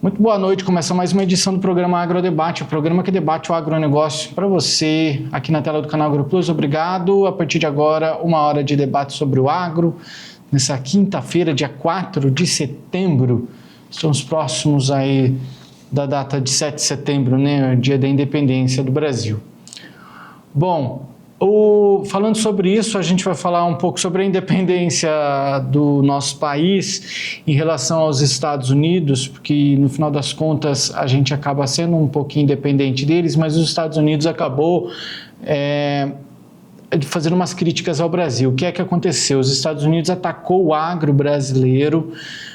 Muito boa noite, começa mais uma edição do programa Agrodebate, o programa que debate o agronegócio para você, aqui na tela do canal AgroPlus. Obrigado. A partir de agora, 1 hora de debate sobre o agro, nessa quinta-feira, dia 4 de setembro. Estamos próximos aí da data de 7 de setembro, né, o dia da independência do Brasil. Bom, falando sobre isso, a gente vai falar um pouco sobre a independência do nosso país em relação aos Estados Unidos, porque no final das contas a gente acaba sendo um pouquinho independente deles, mas os Estados Unidos acabou fazendo umas críticas ao Brasil. O que é que aconteceu? Os Estados Unidos atacou o agro brasileiro,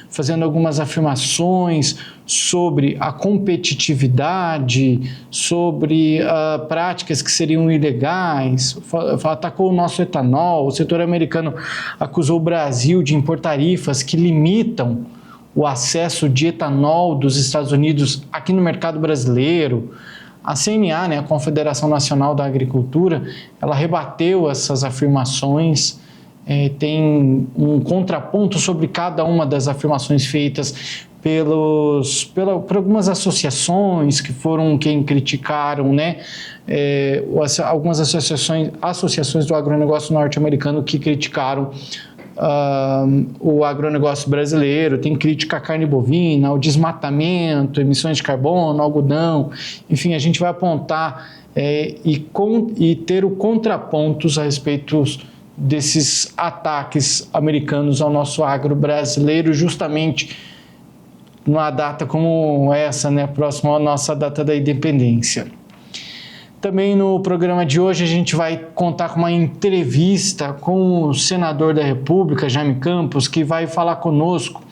fazendo algumas afirmações sobre a competitividade, sobre práticas que seriam ilegais, atacou o nosso etanol. O setor americano acusou o Brasil de impor tarifas que limitam o acesso de etanol dos Estados Unidos aqui no mercado brasileiro. A CNA, né, a Confederação Nacional da Agricultura, ela rebateu essas afirmações. Tem um contraponto sobre cada uma das afirmações feitas por algumas associações que foram quem criticaram, né? Algumas associações do agronegócio norte-americano que criticaram o agronegócio brasileiro. Tem crítica à carne bovina, ao desmatamento, emissões de carbono, algodão. Enfim, a gente vai apontar e ter contrapontos a respeito desses ataques americanos ao nosso agro brasileiro, justamente numa data como essa, né, próxima à nossa data da independência. Também no programa de hoje a gente vai contar com uma entrevista com o senador da República, Jaime Campos, que vai falar conosco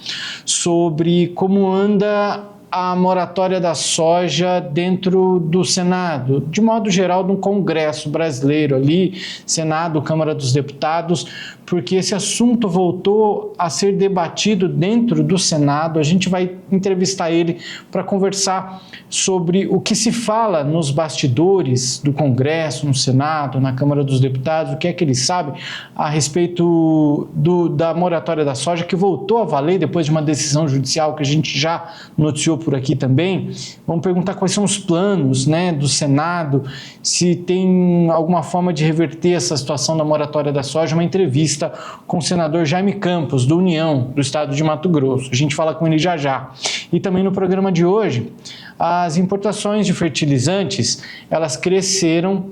sobre como anda a moratória da soja dentro do Senado, de modo geral, no Congresso brasileiro ali, Senado, Câmara dos Deputados, porque esse assunto voltou a ser debatido dentro do Senado. A gente vai entrevistar ele para conversar sobre o que se fala nos bastidores do Congresso, no Senado, na Câmara dos Deputados, o que é que ele sabe a respeito da moratória da soja, que voltou a valer depois de uma decisão judicial que a gente já noticiou por aqui também. Vamos perguntar quais são os planos, né, do Senado, se tem alguma forma de reverter essa situação da moratória da soja. Uma entrevista com o senador Jaime Campos, do União, do estado de Mato Grosso. A gente fala com ele já já. E também no programa de hoje, as importações de fertilizantes, elas cresceram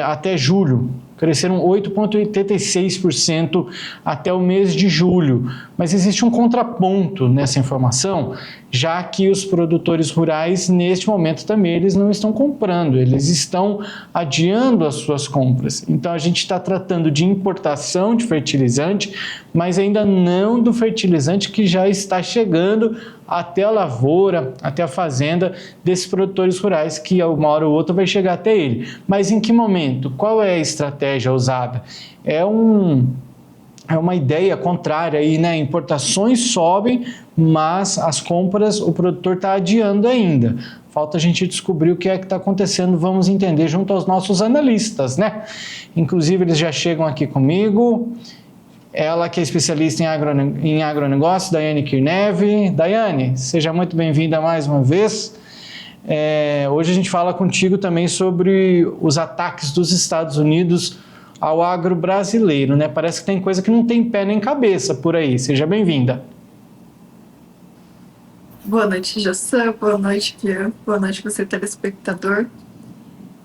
até julho. Cresceram 8,86% até o mês de julho. Mas existe um contraponto nessa informação, já que os produtores rurais, neste momento também, eles não estão comprando, eles estão adiando as suas compras. Então, a gente está tratando de importação de fertilizante, mas ainda não do fertilizante que já está chegando até a lavoura, até a fazenda desses produtores rurais, que uma hora ou outra vai chegar até ele. Mas em que momento? Qual é a estratégia usada? É uma ideia contrária aí, né? Importações sobem, mas as compras o produtor está adiando ainda. Falta a gente descobrir o que é que está acontecendo, vamos entender junto aos nossos analistas, né? Inclusive, eles já chegam aqui comigo. Ela que é especialista em agronegócio, Daiane Kirnev. Daiane, seja muito bem-vinda mais uma vez. Hoje a gente fala contigo também sobre os ataques dos Estados Unidos ao agro brasileiro, né? Parece que tem coisa que não tem pé nem cabeça por aí. Seja bem-vinda. Boa noite, Jossan. Boa noite, Bianco. Boa noite, você, telespectador.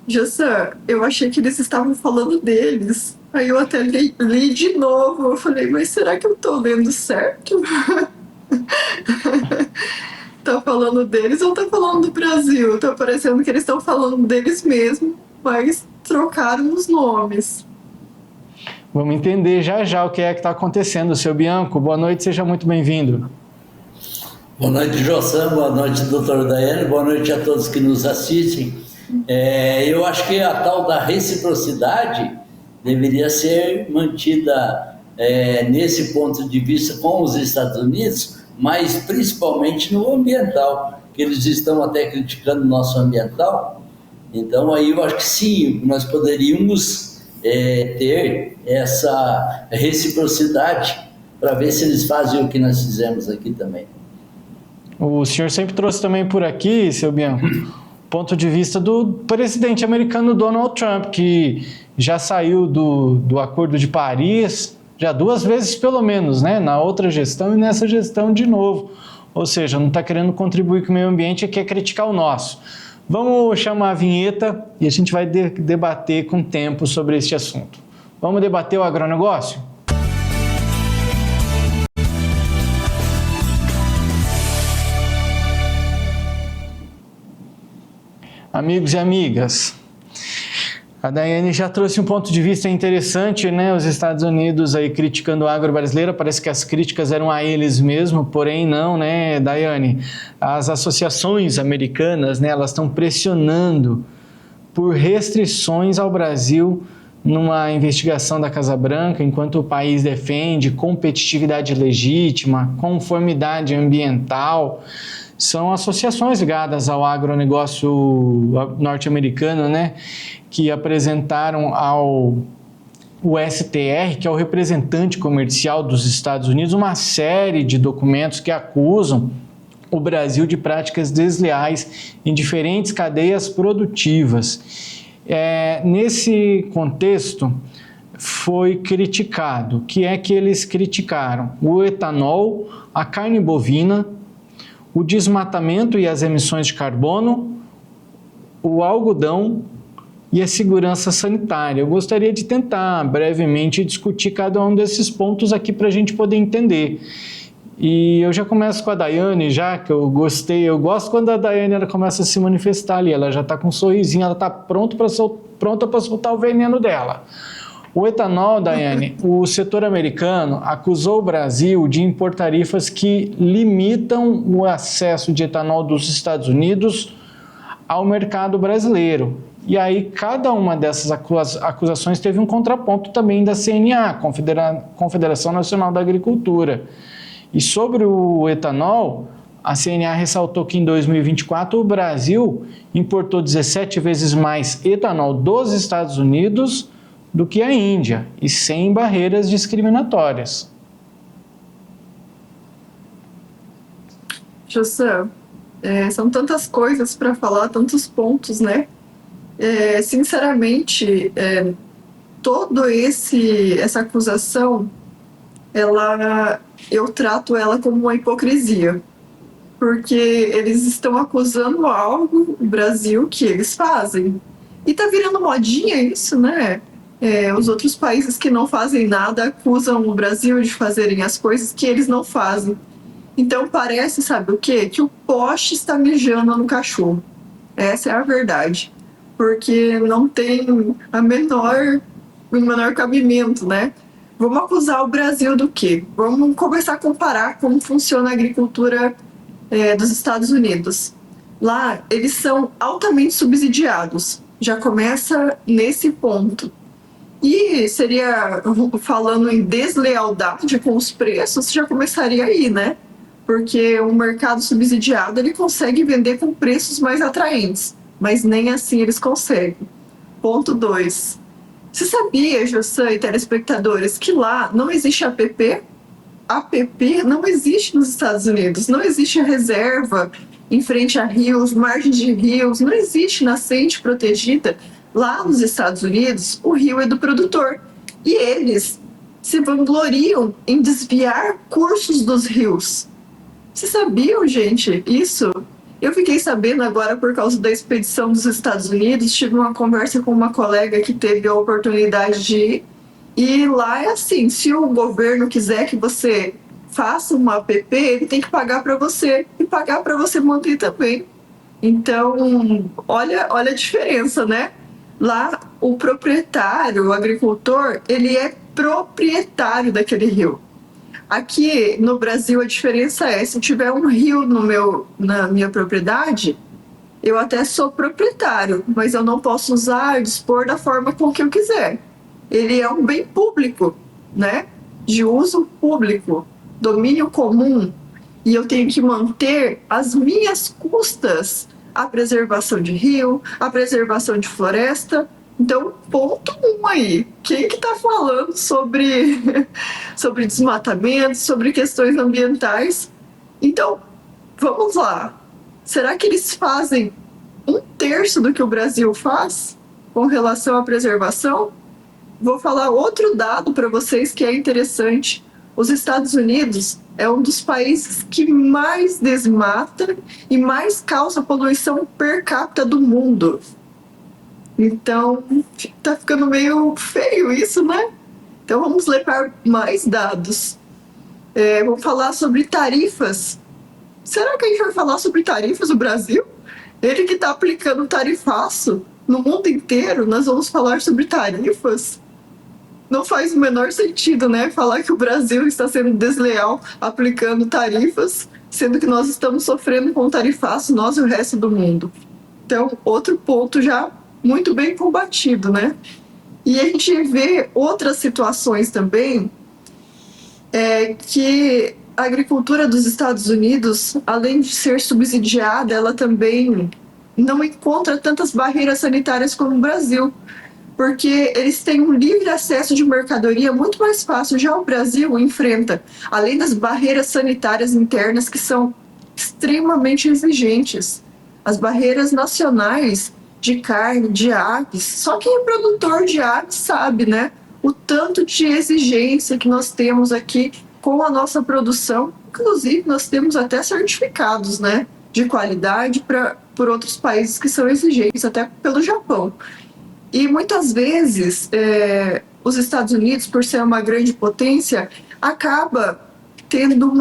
Jossan, eu achei que eles estavam falando deles. Aí eu até li de novo. Eu falei, mas será que eu tô lendo certo? Tá falando deles ou tá falando do Brasil? Tá parecendo que eles estão falando deles mesmo, mas trocaram os nomes. Vamos entender já já o que é que está acontecendo. Seu Bianco, boa noite, seja muito bem-vindo. Boa noite, Jossan. Boa noite, doutora Daiane. Boa noite a todos que nos assistem. Eu acho que a tal da reciprocidade deveria ser mantida nesse ponto de vista com os Estados Unidos, mas principalmente no ambiental, que eles estão até criticando o nosso ambiental. Então aí eu acho que sim, nós poderíamos ter essa reciprocidade para ver se eles fazem o que nós fizemos aqui também. O senhor sempre trouxe também por aqui, seu Bianco, ponto de vista do presidente americano Donald Trump, que já saiu do Acordo de Paris, já 2 vezes pelo menos, né? Na outra gestão e nessa gestão de novo. Ou seja, não está querendo contribuir com o meio ambiente e quer criticar o nosso. Vamos chamar a vinheta e a gente vai debater com tempo sobre este assunto. Vamos debater o agronegócio? Amigos e amigas, a Daiane já trouxe um ponto de vista interessante, né? Os Estados Unidos aí criticando o agro brasileiro, parece que as críticas eram a eles mesmo, porém não, né, Daiane? As associações americanas, né, elas estão pressionando por restrições ao Brasil numa investigação da Casa Branca, enquanto o país defende competitividade legítima, conformidade ambiental. São associações ligadas ao agronegócio norte-americano, né, que apresentaram ao STR, que é o representante comercial dos Estados Unidos, uma série de documentos que acusam o Brasil de práticas desleais em diferentes cadeias produtivas. Nesse contexto, foi criticado, o que é que eles criticaram? O etanol, a carne bovina, o desmatamento e as emissões de carbono, o algodão e a segurança sanitária. Eu gostaria de tentar brevemente discutir cada um desses pontos aqui para a gente poder entender. E eu já começo com a Daiane, já que eu gosto quando a Daiane ela começa a se manifestar ali, ela já está com um sorrisinho, ela está pronta para soltar o veneno dela. O etanol, Daiane, o setor americano acusou o Brasil de impor tarifas que limitam o acesso de etanol dos Estados Unidos ao mercado brasileiro. E aí, cada uma dessas acusações teve um contraponto também da CNA, Confederação Nacional da Agricultura. E sobre o etanol, a CNA ressaltou que em 2024 o Brasil importou 17 vezes mais etanol dos Estados Unidos do que a Índia, e sem barreiras discriminatórias. José, são tantas coisas para falar, tantos pontos, né? Sinceramente, toda essa acusação, eu trato ela como uma hipocrisia, porque eles estão acusando algo, o Brasil, que eles fazem. E tá virando modinha isso, né? Os outros países que não fazem nada acusam o Brasil de fazerem as coisas que eles não fazem. Então parece, sabe o quê? Que o poste está mijando no cachorro. Essa é a verdade. Porque não tem o menor cabimento, né? Vamos acusar o Brasil do quê? Vamos começar a comparar como funciona a agricultura dos Estados Unidos. Lá, eles são altamente subsidiados. Já começa nesse ponto. E seria, falando em deslealdade com os preços, já começaria aí, né? Porque o mercado subsidiado, ele consegue vender com preços mais atraentes, mas nem assim eles conseguem. Ponto 2. Você sabia, José e telespectadores, que lá não existe APP? APP não existe nos Estados Unidos, não existe reserva em frente a rios, margens de rios, não existe nascente protegida. Lá nos Estados Unidos, o rio é do produtor. E eles se vangloriam em desviar cursos dos rios. Vocês sabiam, gente, isso? Eu fiquei sabendo agora por causa da expedição dos Estados Unidos. Tive uma conversa com uma colega que teve a oportunidade de ir. E lá é assim, se o governo quiser que você faça uma APP, ele tem que pagar para você. E pagar para você manter também. Então, olha a diferença, né? Lá, o proprietário, o agricultor, ele é proprietário daquele rio. Aqui no Brasil, a diferença é, se tiver um rio na minha propriedade, eu até sou proprietário, mas eu não posso usar, dispor da forma com que eu quiser. Ele é um bem público, né? De uso público, domínio comum, e eu tenho que manter as minhas custas a preservação de rio, a preservação de floresta. Então, ponto 1 aí. Quem que está falando sobre desmatamento, sobre questões ambientais? Então, vamos lá. Será que eles fazem 1/3 do que o Brasil faz com relação à preservação? Vou falar outro dado para vocês que é interessante. Os Estados Unidos é um dos países que mais desmata e mais causa poluição per capita do mundo. Então, tá ficando meio feio isso, né? Então, vamos levar mais dados. Vamos falar sobre tarifas. Será que a gente vai falar sobre tarifas no Brasil? Ele que está aplicando tarifaço no mundo inteiro, nós vamos falar sobre tarifas? Não faz o menor sentido, né? Falar que o Brasil está sendo desleal aplicando tarifas, sendo que nós estamos sofrendo com tarifaço, nós e o resto do mundo. Então, outro ponto já muito bem combatido, né? E a gente vê outras situações também, que a agricultura dos Estados Unidos, além de ser subsidiada, ela também não encontra tantas barreiras sanitárias como o Brasil, porque eles têm um livre acesso de mercadoria muito mais fácil. Já o Brasil enfrenta, além das barreiras sanitárias internas que são extremamente exigentes, as barreiras nacionais de carne, de aves. Só quem é produtor de aves sabe, né? O tanto de exigência que nós temos aqui com a nossa produção. Inclusive, nós temos até certificados, né, de qualidade por outros países que são exigentes, até pelo Japão. E muitas vezes, os Estados Unidos, por ser uma grande potência, acaba tendo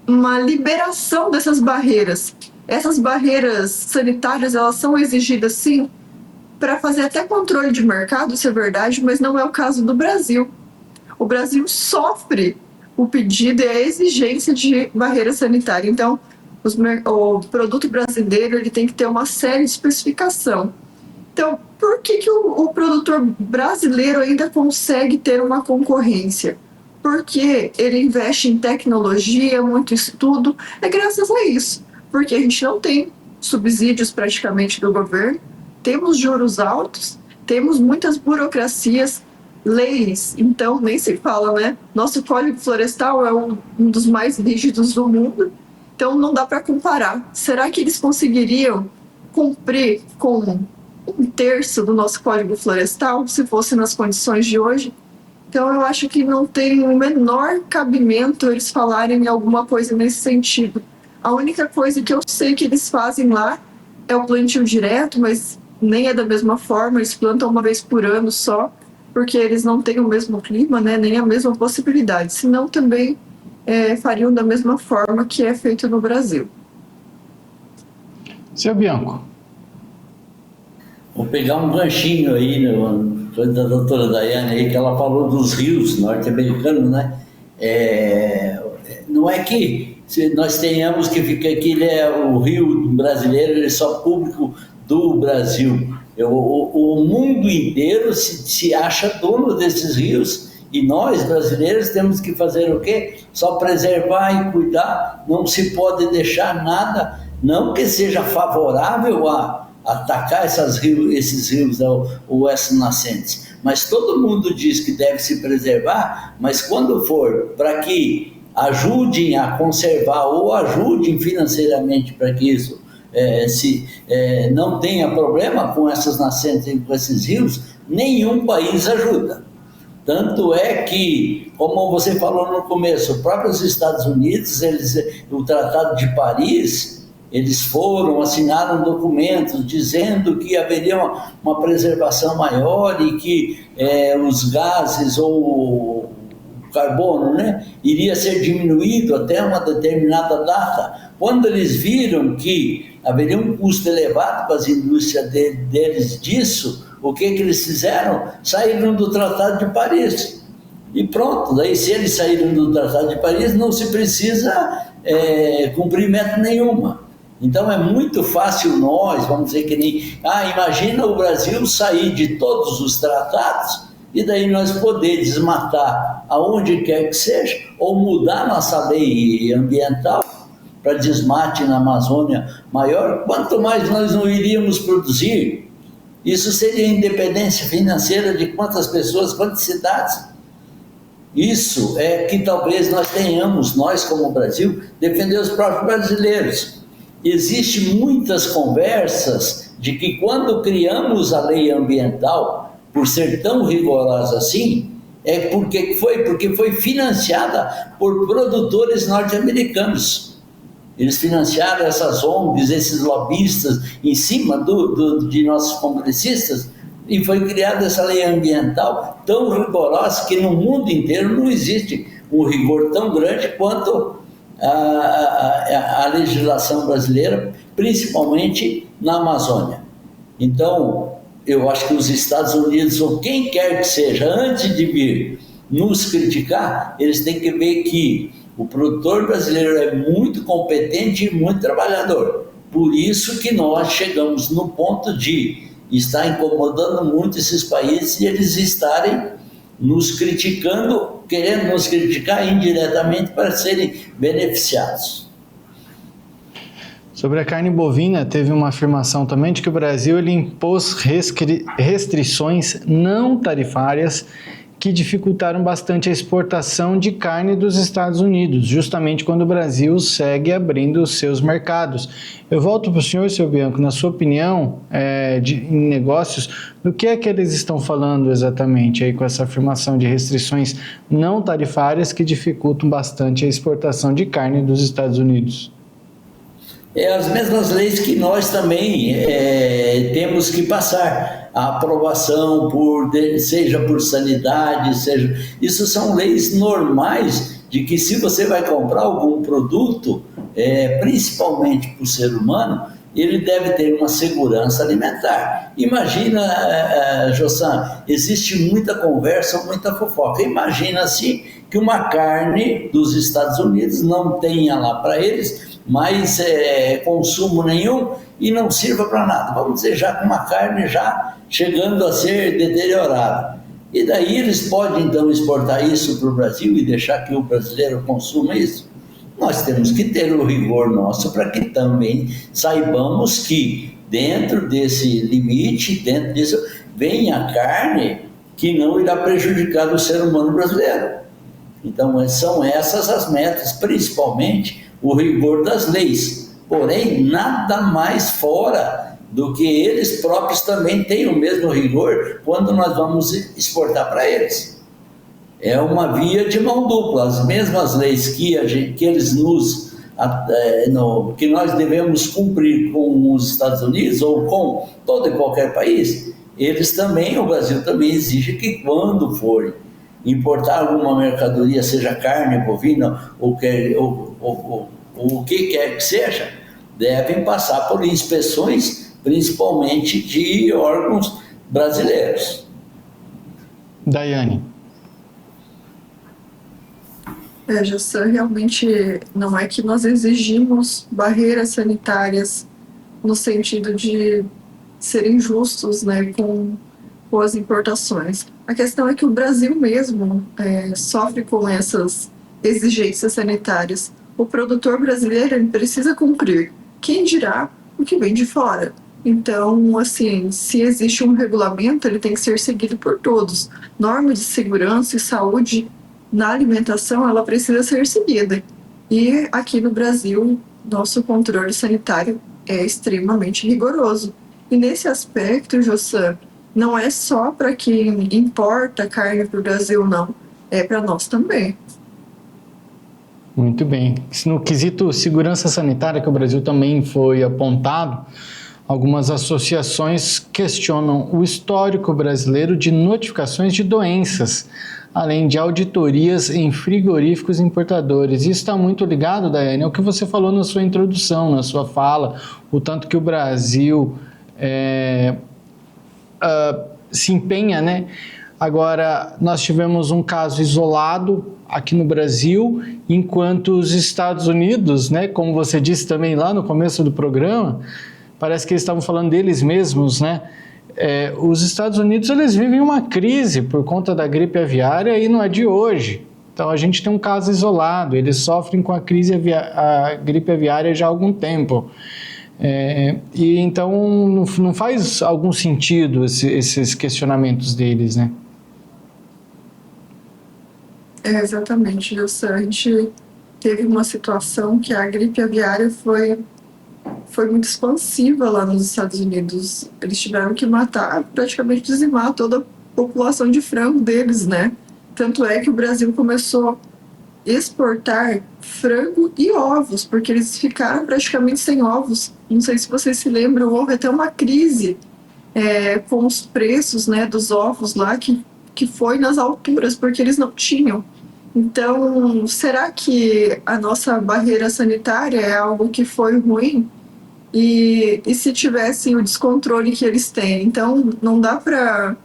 uma liberação dessas barreiras. Essas barreiras sanitárias, elas são exigidas, sim, para fazer até controle de mercado, isso é verdade, mas não é o caso do Brasil. O Brasil sofre o pedido e a exigência de barreira sanitária. Então, o produto brasileiro ele tem que ter uma série de especificação. Então, por que o produtor brasileiro ainda consegue ter uma concorrência? Porque ele investe em tecnologia, muito estudo, é graças a isso. Porque a gente não tem subsídios praticamente do governo, temos juros altos, temos muitas burocracias, leis, então nem se fala, né? Nosso Código Florestal é um dos mais rígidos do mundo, então não dá para comparar. Será que eles conseguiriam cumprir com 1/3 do nosso Código Florestal, se fosse nas condições de hoje? Então eu acho que não tem o menor cabimento eles falarem alguma coisa nesse sentido. A única coisa que eu sei que eles fazem lá é o plantio direto, mas nem é da mesma forma, eles plantam uma vez por ano só, porque eles não têm o mesmo clima, né, nem a mesma possibilidade. Senão também fariam da mesma forma que é feito no Brasil. Seu Bianco. Vou pegar um ganchinho aí, coisa da doutora Daiane aí, que ela falou dos rios norte-americanos, né? Não é que nós tenhamos que ficar aqui, o rio brasileiro ele é só público do Brasil. O mundo inteiro se acha dono desses rios e nós, brasileiros, temos que fazer o quê? Só preservar e cuidar, não se pode deixar nada, não que seja favorável a atacar esses rios ou essas nascentes, mas todo mundo diz que deve se preservar, mas quando for para que ajudem a conservar ou ajudem financeiramente para que isso não tenha problema com essas nascentes, com esses rios, nenhum país ajuda. Tanto é que, como você falou no começo, os próprios Estados Unidos, o Tratado de Paris, eles assinaram documentos dizendo que haveria uma preservação maior e que os gases ou o carbono, né, iria ser diminuído até uma determinada data. Quando eles viram que haveria um custo elevado para as indústrias deles disso, o que eles fizeram? Saíram do Tratado de Paris. E pronto, daí se eles saíram do Tratado de Paris, não se precisa cumprimento nenhuma. Então é muito fácil nós, vamos dizer que nem... imagina o Brasil sair de todos os tratados e daí nós poder desmatar aonde quer que seja, ou mudar nossa lei ambiental para desmate na Amazônia maior, quanto mais nós não iríamos produzir. Isso seria independência financeira de quantas pessoas, quantas cidades. Isso é que talvez nós tenhamos, nós como Brasil, defender os próprios brasileiros. Existem muitas conversas de que quando criamos a lei ambiental, por ser tão rigorosa assim, porque foi financiada por produtores norte-americanos. Eles financiaram essas ONGs, esses lobistas, em cima de nossos congressistas, e foi criada essa lei ambiental tão rigorosa que no mundo inteiro não existe um rigor tão grande quanto a legislação brasileira, principalmente na Amazônia. Então, eu acho que os Estados Unidos, ou quem quer que seja, antes de vir nos criticar, eles têm que ver que o produtor brasileiro é muito competente e muito trabalhador. Por isso que nós chegamos no ponto de estar incomodando muito esses países e eles estarem nos criticando, querendo nos criticar indiretamente para serem beneficiados. Sobre a carne bovina, teve uma afirmação também de que o Brasil ele impôs restrições não tarifárias que dificultaram bastante a exportação de carne dos Estados Unidos, justamente quando o Brasil segue abrindo os seus mercados. Eu volto para o senhor, seu Bianco, na sua opinião, em negócios, do que é que eles estão falando exatamente aí com essa afirmação de restrições não tarifárias que dificultam bastante a exportação de carne dos Estados Unidos? As mesmas leis que nós também temos que passar. A aprovação, seja por sanidade, isso são leis normais de que se você vai comprar algum produto, principalmente para o ser humano, ele deve ter uma segurança alimentar. Imagina, Jossan, existe muita conversa, muita fofoca. Imagina-se que uma carne dos Estados Unidos não tenha lá para eles mais consumo nenhum e não sirva para nada. Vamos dizer, já com uma carne já chegando a ser deteriorada. E daí eles podem então exportar isso para o Brasil e deixar que o brasileiro consuma isso? Nós temos que ter o rigor nosso para que também saibamos que dentro desse limite, dentro disso, vem a carne que não irá prejudicar o ser humano brasileiro. Então são essas as metas, principalmente o rigor das leis, porém nada mais fora do que eles próprios também têm o mesmo rigor quando nós vamos exportar para eles. É uma via de mão dupla, as mesmas leis que eles que nós devemos cumprir com os Estados Unidos ou com todo e qualquer país, eles também, o Brasil também exige que quando for importar alguma mercadoria, seja carne bovina ou o que quer que seja, devem passar por inspeções, principalmente de órgãos brasileiros. Daiane. Jossan, realmente não é que nós exigimos barreiras sanitárias no sentido de serem justos, né, com as importações. A questão é que o Brasil mesmo sofre com essas exigências sanitárias. O produtor brasileiro ele precisa cumprir. Quem dirá o que vem de fora? Então, assim, se existe um regulamento, ele tem que ser seguido por todos. Norma de segurança e saúde na alimentação, ela precisa ser seguida. E aqui no Brasil, nosso controle sanitário é extremamente rigoroso. E nesse aspecto, Jossan, não é só para quem importa carne para o Brasil, não. É para nós também. Muito bem. No quesito segurança sanitária, que o Brasil também foi apontado, algumas associações questionam o histórico brasileiro de notificações de doenças, além de auditorias em frigoríficos importadores. Isso está muito ligado, Daiane, ao que você falou na sua introdução, na sua fala, o tanto que o Brasil se empenha, né? Agora, nós tivemos um caso isolado aqui no Brasil, enquanto os Estados Unidos, né, como você disse também lá no começo do programa, parece que eles estavam falando deles mesmos, né? Os Estados Unidos, eles vivem uma crise por conta da gripe aviária e não é de hoje. Então, a gente tem um caso isolado, eles sofrem com a gripe aviária já há algum tempo. E então, não faz algum sentido esses questionamentos deles, né? Exatamente, Jossan. A gente teve uma situação que a gripe aviária foi foi muito expansiva lá nos Estados Unidos. Eles tiveram que matar, praticamente dizimar toda a população de frango deles, né? Tanto é que o Brasil começou a exportar frango e ovos, porque eles ficaram praticamente sem ovos. Não sei se vocês se lembram, houve até uma crise com os preços, né, dos ovos lá, que foi nas alturas, porque eles não tinham. Então, será que a nossa barreira sanitária é algo que foi ruim? E se tivessem o descontrole que eles têm? Então, não dá para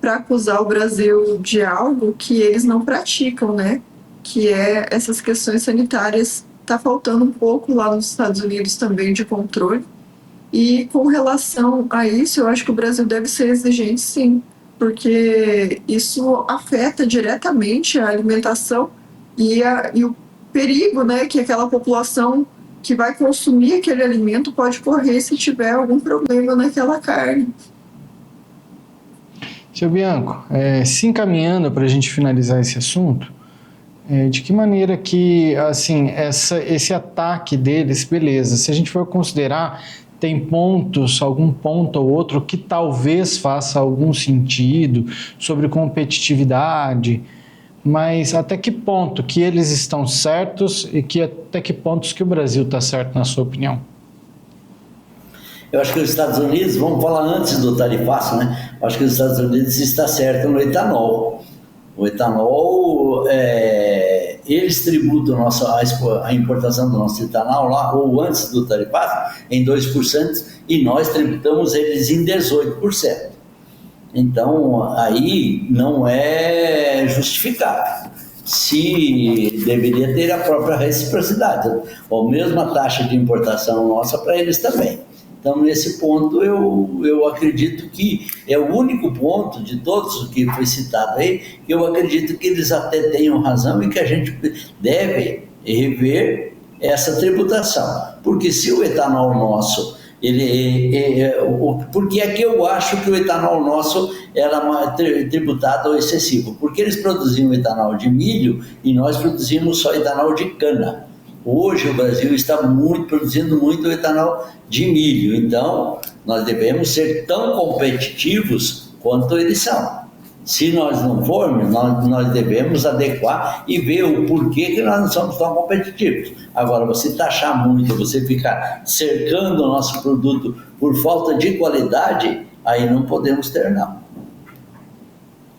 acusar o Brasil de algo que eles não praticam, né? Que é essas questões sanitárias. Está faltando um pouco lá nos Estados Unidos também de controle. E com relação a isso, eu acho que o Brasil deve ser exigente, sim, porque isso afeta diretamente a alimentação e o perigo, né, que aquela população que vai consumir aquele alimento pode correr se tiver algum problema naquela carne. Seu Bianco, se encaminhando para a gente finalizar esse assunto, de que maneira que, assim, esse ataque deles, beleza, se a gente for considerar, tem algum ponto ou outro que talvez faça algum sentido sobre competitividade, mas até que ponto que eles estão certos e até que pontos que o Brasil está certo, na sua opinião? Eu acho que os Estados Unidos, vamos falar antes do tarifaço, né? Eu acho que os Estados Unidos está certo no etanol. O etanol, eles tributam a importação do nosso etanol lá, ou antes do tarifaço, em 2%, e nós tributamos eles em 18%. Então, aí não é justificável. Se deveria ter a própria reciprocidade, ou mesmo a taxa de importação nossa para eles também. Então, nesse ponto, eu acredito que é o único ponto de todos que foi citado aí, que eu acredito que eles até tenham razão e que a gente deve rever essa tributação. Porque se o etanol nosso, porque é que eu acho que o etanol nosso era tributado ao excessivo? Porque eles produziam etanol de milho e nós produzimos só etanol de cana. Hoje o Brasil está produzindo muito etanol de milho, então nós devemos ser tão competitivos quanto eles são. Se nós não formos, nós devemos adequar e ver o porquê que nós não somos tão competitivos. Agora, você taxar muito, você ficar cercando o nosso produto por falta de qualidade, aí não podemos ter, não.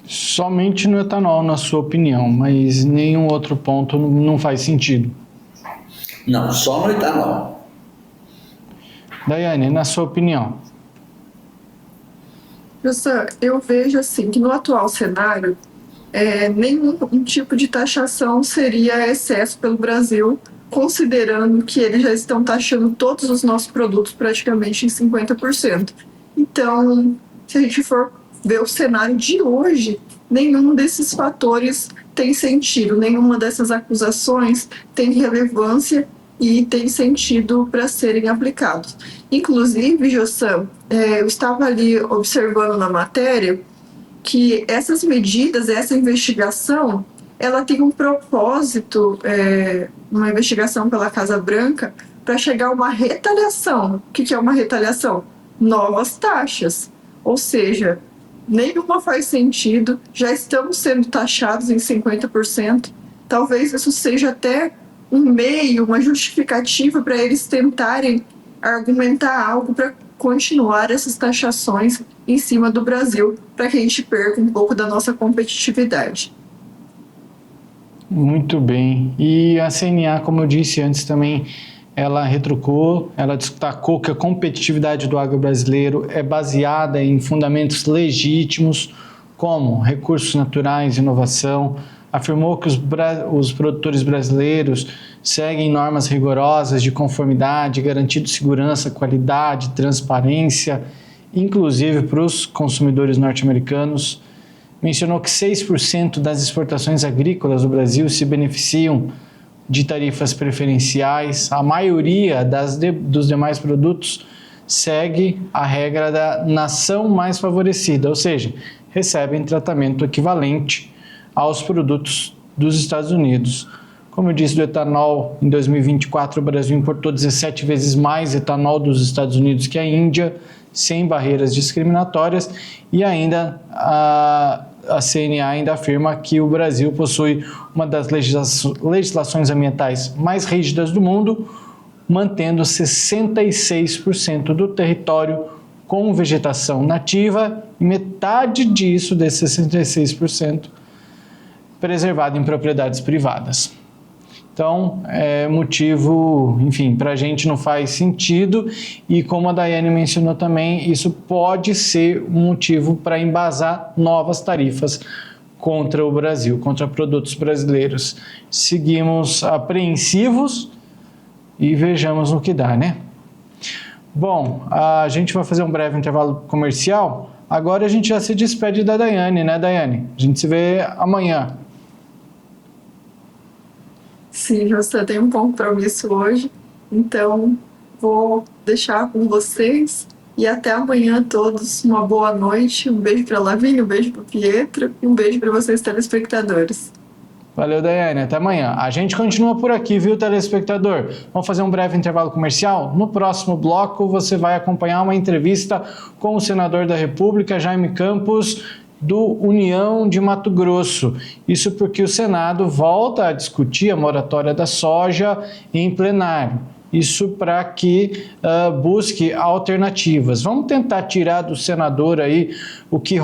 Somente no etanol, na sua opinião, mas nenhum outro ponto não faz sentido. Não, só no etanol. Daiane, na sua opinião? Professor, eu vejo assim que no atual cenário, nenhum tipo de taxação seria excesso pelo Brasil, considerando que eles já estão taxando todos os nossos produtos praticamente em 50%. Então, se a gente for ver o cenário de hoje, nenhum desses fatores tem sentido, nenhuma dessas acusações tem relevância e tem sentido para serem aplicados. Inclusive, Jossam, eu estava ali observando na matéria que essas medidas, essa investigação, ela tem um propósito, uma investigação pela Casa Branca, para chegar a uma retaliação. O que é uma retaliação? Novas taxas. Ou seja, nenhuma faz sentido, já estamos sendo taxados em 50%. Talvez isso seja até um meio, uma justificativa para eles tentarem argumentar algo para continuar essas taxações em cima do Brasil, para que a gente perca um pouco da nossa competitividade. Muito bem. E a CNA, como eu disse antes também, ela retrucou, ela destacou que a competitividade do agro brasileiro é baseada em fundamentos legítimos, como recursos naturais, inovação. Afirmou que os produtores brasileiros seguem normas rigorosas de conformidade, garantindo segurança, qualidade, transparência, inclusive para os consumidores norte-americanos. Mencionou que 6% das exportações agrícolas do Brasil se beneficiam de tarifas preferenciais. A maioria dos demais produtos segue a regra da nação mais favorecida, ou seja, recebem tratamento equivalente aos produtos dos Estados Unidos. Como eu disse, do etanol, em 2024 o Brasil importou 17 vezes mais etanol dos Estados Unidos que a Índia, sem barreiras discriminatórias, e ainda a CNA ainda afirma que o Brasil possui uma das legislações ambientais mais rígidas do mundo, mantendo 66% do território com vegetação nativa e metade disso, desses 66%, preservado em propriedades privadas. Então, é motivo, enfim, para a gente não faz sentido, e como a Daiane mencionou também, isso pode ser um motivo para embasar novas tarifas contra o Brasil, contra produtos brasileiros. Seguimos apreensivos e vejamos no que dá, né? Bom, a gente vai fazer um breve intervalo comercial. Agora a gente já se despede da Daiane, né, Daiane? A gente se vê amanhã. Sim, você tem um compromisso hoje, então vou deixar com vocês e até amanhã a todos. Uma boa noite, um beijo para a Lavínia, um beijo para o Pietro e um beijo para vocês telespectadores. Valeu, Daiane. Até amanhã. A gente continua por aqui, viu, telespectador? Vamos fazer um breve intervalo comercial? No próximo bloco, você vai acompanhar uma entrevista com o senador da República, Jaime Campos, do União de Mato Grosso. Isso porque o Senado volta a discutir a moratória da soja em plenário. Isso para que busque alternativas. Vamos tentar tirar do senador aí o que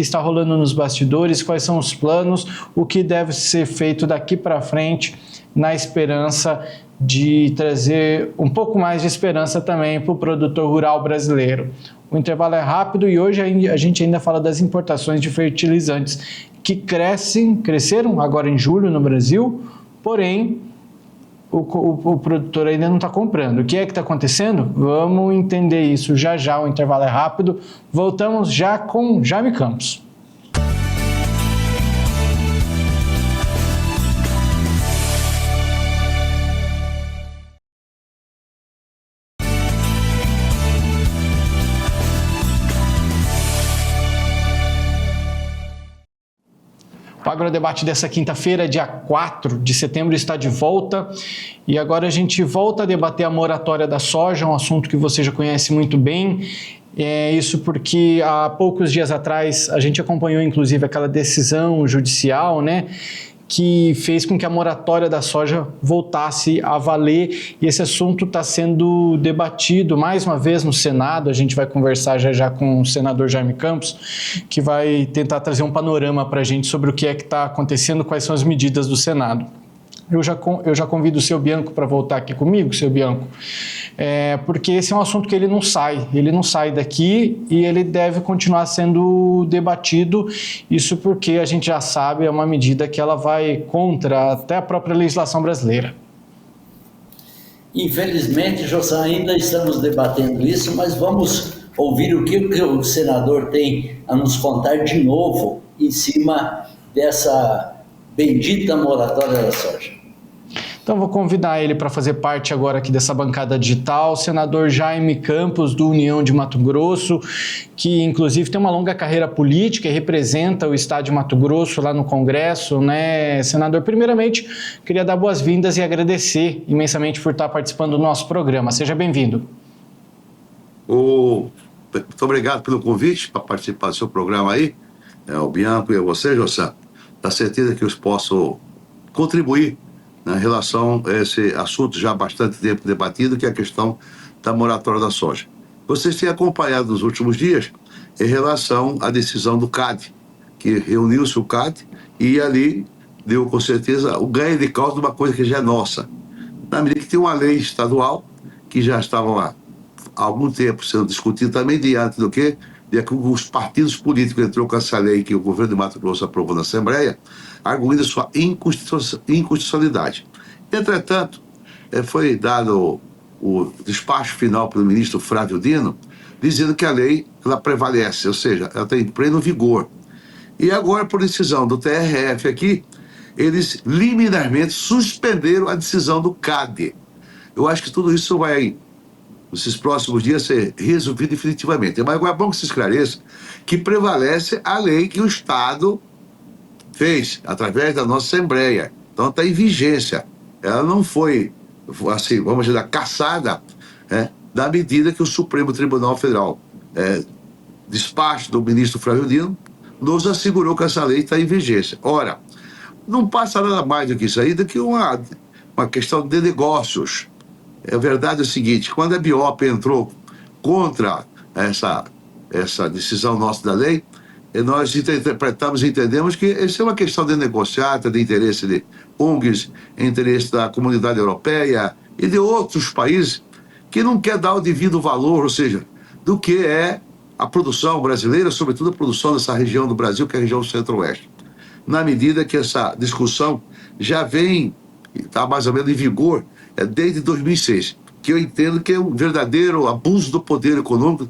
está rolando nos bastidores, quais são os planos, o que deve ser feito daqui para frente, na esperança de trazer um pouco mais de esperança também para o produtor rural brasileiro. O intervalo é rápido e hoje a gente ainda fala das importações de fertilizantes que cresceram agora em julho no Brasil, porém o produtor ainda não está comprando. O que é que está acontecendo? Vamos entender isso já já, o intervalo é rápido. Voltamos já com Jaime Campos. O Agrodebate dessa quinta-feira, dia 4 de setembro, está de volta e agora a gente volta a debater a moratória da soja, um assunto que você já conhece muito bem. Isso porque há poucos dias atrás a gente acompanhou inclusive aquela decisão judicial, né, que fez com que a moratória da soja voltasse a valer, e esse assunto está sendo debatido mais uma vez no Senado. A gente vai conversar já já com o senador Jaime Campos, que vai tentar trazer um panorama para a gente sobre o que é que está acontecendo, quais são as medidas do Senado. Eu já convido o seu Bianco para voltar aqui comigo, seu Bianco, porque esse é um assunto que ele não sai daqui e ele deve continuar sendo debatido, isso porque a gente já sabe, é uma medida que ela vai contra até a própria legislação brasileira. Infelizmente, José, ainda estamos debatendo isso, mas vamos ouvir o que o senador tem a nos contar de novo em cima dessa bendita moratória da soja. Então vou convidar ele para fazer parte agora aqui dessa bancada digital, o senador Jaime Campos, do União de Mato Grosso, que inclusive tem uma longa carreira política e representa o estado de Mato Grosso lá no Congresso, né, senador? Primeiramente, queria dar boas-vindas e agradecer imensamente por estar participando do nosso programa. Seja bem-vindo. Muito obrigado pelo convite para participar do seu programa aí, o Bianco e a você, José. Da certeza que eu posso contribuir na relação a esse assunto já há bastante tempo debatido, que é a questão da moratória da soja. Vocês têm acompanhado nos últimos dias em relação à decisão do CAD, que reuniu-se o CAD e ali deu com certeza o ganho de causa de uma coisa que já é nossa. Na medida que tem uma lei estadual que já estava lá há algum tempo sendo discutida também diante do que os partidos políticos entrou com essa lei que o governo de Mato Grosso aprovou na Assembleia, arguindo sua inconstitucionalidade. Entretanto, foi dado o despacho final pelo ministro Flávio Dino, dizendo que a lei ela prevalece, ou seja, ela tem pleno vigor. E agora, por decisão do TRF aqui, eles liminarmente suspenderam a decisão do CAD. Eu acho que tudo isso vai, nesses próximos dias, ser resolvido definitivamente. Mas agora é bom que se esclareça que prevalece a lei que o Estado fez, através da nossa Assembleia, Então está em vigência. Ela não foi, assim, vamos dizer, cassada, da medida que o Supremo Tribunal Federal, despacho do ministro Flávio Dino, nos assegurou que essa lei está em vigência. Ora, não passa nada mais do que isso aí, do que uma questão de negócios. A verdade é o seguinte, quando a BIOP entrou contra essa decisão nossa da lei, nós interpretamos e entendemos que isso é uma questão de negociata, de interesse de ONGs, interesse da comunidade europeia e de outros países que não quer dar o devido valor, ou seja, do que é a produção brasileira, sobretudo a produção dessa região do Brasil, que é a região centro-oeste. Na medida que essa discussão já vem, está mais ou menos em vigor, desde 2006, que eu entendo que é um verdadeiro abuso do poder econômico,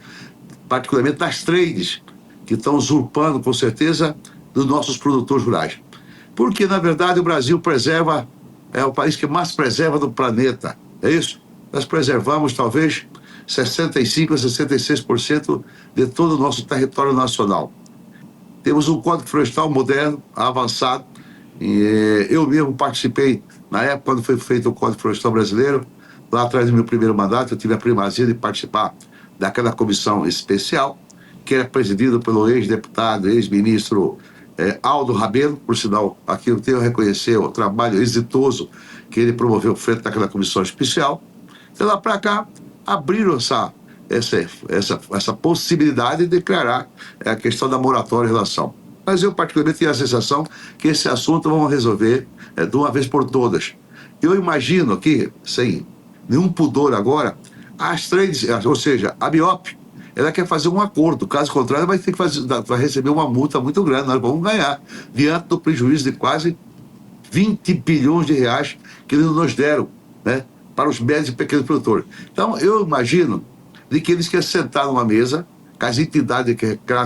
particularmente das trades, que estão usurpando, com certeza, dos nossos produtores rurais. Porque, na verdade, o Brasil é o país que mais preserva do planeta, é isso? Nós preservamos, talvez, 65% a 66% de todo o nosso território nacional. Temos um Código Florestal moderno, avançado. Eu mesmo participei, na época, quando foi feito o Código Florestal brasileiro, lá atrás do meu primeiro mandato, eu tive a primazia de participar daquela comissão especial, que era presidida pelo ex-deputado, ex-ministro Aldo Rabelo, por sinal, aqui eu tenho a reconhecer o trabalho exitoso que ele promoveu frente daquela comissão especial. De lá para cá, abriram essa possibilidade de declarar a questão da moratória em relação. Mas eu, particularmente, tenho a sensação que esse assunto vamos resolver de uma vez por todas. Eu imagino que, sem nenhum pudor agora, as trades, ou seja, a BIOP, ela quer fazer um acordo. Caso contrário, vai ter que vai receber uma multa muito grande. Nós vamos ganhar, diante do prejuízo de quase 20 bilhões de reais que eles nos deram, para os médios e pequenos produtores. Então, eu imagino de que eles querem sentar numa mesa com as entidades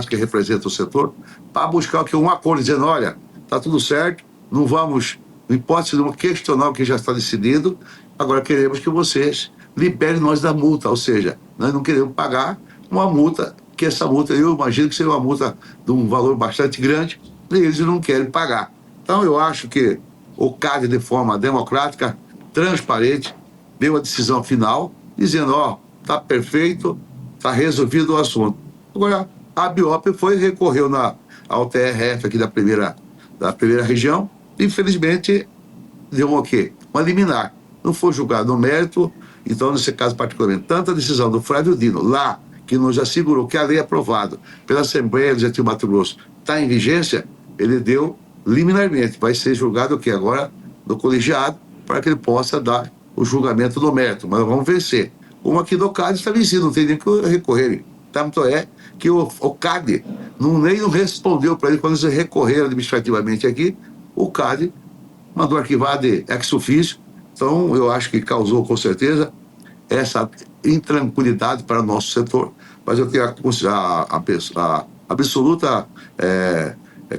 que representam o setor para buscar um acordo, dizendo, olha, está tudo certo, não vamos, em hipótese nenhuma, questionar o que já está decidido, agora queremos que vocês liberem nós da multa, ou seja, nós não queremos pagar uma multa, que essa multa, eu imagino que seja uma multa de um valor bastante grande, e eles não querem pagar. Então, eu acho que o CAD, de forma democrática, transparente, deu a decisão final, dizendo, está perfeito, está resolvido o assunto. Agora, a BIOP recorreu ao TRF aqui da primeira região, e infelizmente deu o quê? Uma liminar. Não foi julgado no mérito, então, nesse caso particularmente, tanto a decisão do Flávio Dino, lá, que nos assegurou que a lei aprovada pela Assembleia Legislativa do Mato Grosso está em vigência, ele deu liminarmente. Vai ser julgado aqui agora no colegiado, para que ele possa dar o julgamento do mérito, mas vamos vencer. Como aqui do CAD está vencido, não tem nem que recorrer. Tanto é que o CAD nem não respondeu para ele quando eles recorreram administrativamente aqui, o CAD mandou arquivar de ex officio. Então, eu acho que causou, com certeza, essa intranquilidade para o nosso setor, mas eu tenho a absoluta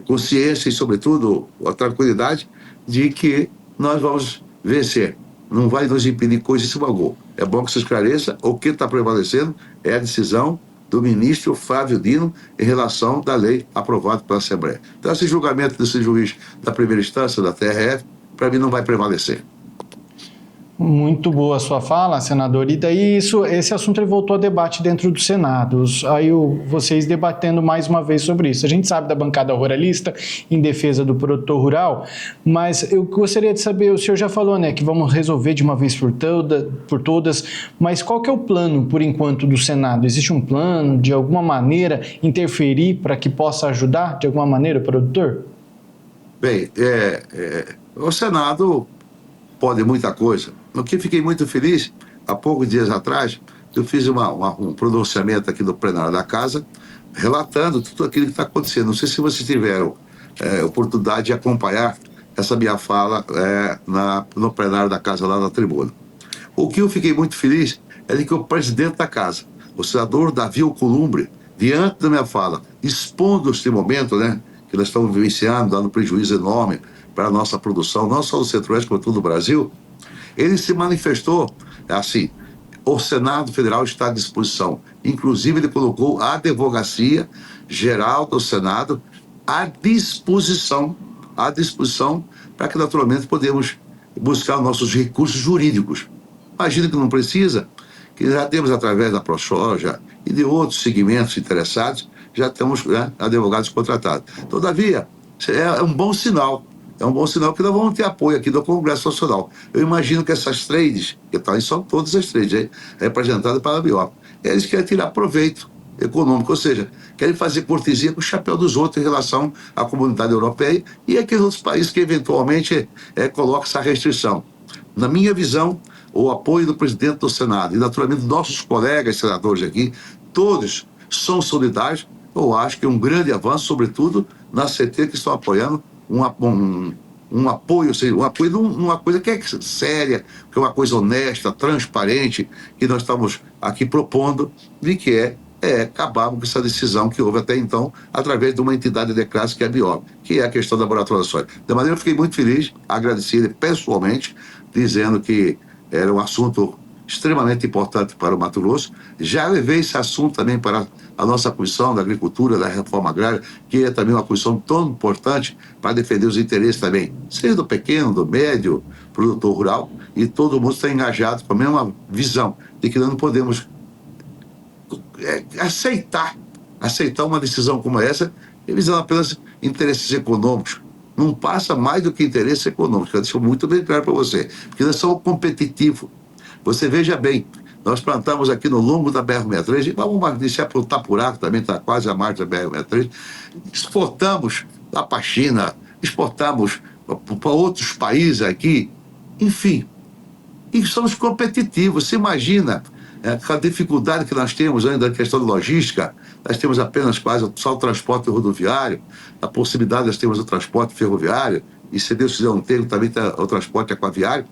consciência e, sobretudo, a tranquilidade de que nós vamos vencer. Não vai nos impedir coisíssima alguma. É bom que se esclareça, o que está prevalecendo é a decisão do ministro Flávio Dino em relação da lei aprovada pela Assembleia. Então, esse julgamento desse juiz da primeira instância, da TRF, para mim não vai prevalecer. Muito boa a sua fala, senador. E daí esse assunto ele voltou a debate dentro do Senado. Aí vocês debatendo mais uma vez sobre isso. A gente sabe da bancada ruralista em defesa do produtor rural, mas eu gostaria de saber, o senhor já falou, que vamos resolver de uma vez por todas, mas qual que é o plano, por enquanto, do Senado? Existe um plano, de alguma maneira, interferir para que possa ajudar, de alguma maneira, o produtor? Bem, o Senado pode muita coisa. No que fiquei muito feliz, há poucos dias atrás, eu fiz um pronunciamento aqui no plenário da Casa, relatando tudo aquilo que está acontecendo. Não sei se vocês tiveram oportunidade de acompanhar essa minha fala no plenário da Casa, lá na tribuna. O que eu fiquei muito feliz é de que o presidente da Casa, o senador Davi Alcolumbre, diante da minha fala, expondo este momento, que nós estamos vivenciando, dando prejuízo enorme para a nossa produção, não só do Centro-Oeste, como todo o Brasil, ele se manifestou assim: o Senado Federal está à disposição. Inclusive, ele colocou a Advocacia Geral do Senado à disposição para que naturalmente podemos buscar os nossos recursos jurídicos. Imagina que não precisa, que já temos através da ProSoja e de outros segmentos interessados, já temos, né, advogados contratados. Todavia, é um bom sinal. É um bom sinal que nós vamos ter apoio aqui do Congresso Nacional. Eu imagino que essas trades, que são todas as trades representadas pela BIOP, eles querem tirar proveito econômico, ou seja, querem fazer cortesia com o chapéu dos outros em relação à comunidade europeia e aqueles outros países que eventualmente colocam essa restrição. Na minha visão, o apoio do presidente do Senado e naturalmente nossos colegas senadores aqui, todos são solidários. Eu acho que é um grande avanço, sobretudo na CT, que estão apoiando um apoio, ou seja, um apoio numa coisa que é séria, que é uma coisa honesta, transparente, que nós estamos aqui propondo, de que é acabar com essa decisão que houve até então, através de uma entidade de classe que é a BIOP, que é a questão da laboratório da soja. De maneira, eu fiquei muito feliz, agradecido pessoalmente, dizendo que era um assunto extremamente importante para o Mato Grosso. Já levei esse assunto também para a nossa Comissão da Agricultura, da Reforma Agrária, que é também uma comissão tão importante para defender os interesses também, seja do pequeno, do médio, produtor rural, e todo mundo está engajado com a mesma visão de que nós não podemos aceitar uma decisão como essa, visando apenas interesses econômicos. Não passa mais do que interesse econômico. Eu deixo muito bem claro para você, porque nós somos competitivos. Você veja bem, nós plantamos aqui no longo da BR-63, e vamos deixar para o Tapuraco também, está quase a margem da BR-63, exportamos lá para a China, exportamos para outros países aqui, enfim, e somos competitivos. Você imagina a dificuldade que nós temos ainda na questão de logística. Nós temos apenas quase só o transporte rodoviário, a possibilidade nós temos o transporte ferroviário, e se Deus quiser um tempo também está o transporte aquaviário.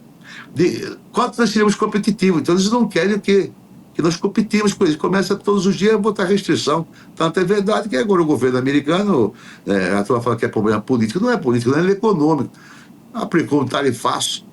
Quanto nós seremos competitivos? Então eles não querem que nós competimos com eles. Começa todos os dias a botar restrição. Tanto é verdade que agora o governo americano, a turma fala que é problema político. Não é político, não é econômico. Aplicou um tarifaço,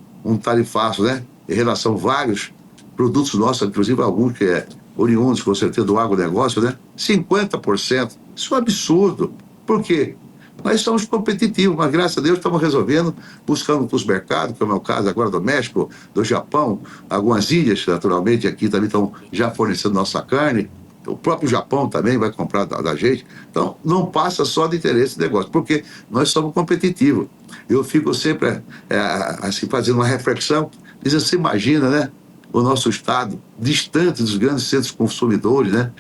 né, em relação a vários produtos nossos, inclusive alguns que oriundos, com certeza, do agronegócio, né? 50%. Isso é um absurdo. Por quê? Nós somos competitivos, mas graças a Deus estamos resolvendo, buscando para os mercados, como é o caso agora do México, do Japão, algumas ilhas, naturalmente, aqui também estão já fornecendo nossa carne. O próprio Japão também vai comprar da gente. Então, não passa só de interesse de negócio, porque nós somos competitivos. Eu fico sempre assim, fazendo uma reflexão, dizendo, você imagina, né? O nosso estado distante dos grandes centros consumidores, né?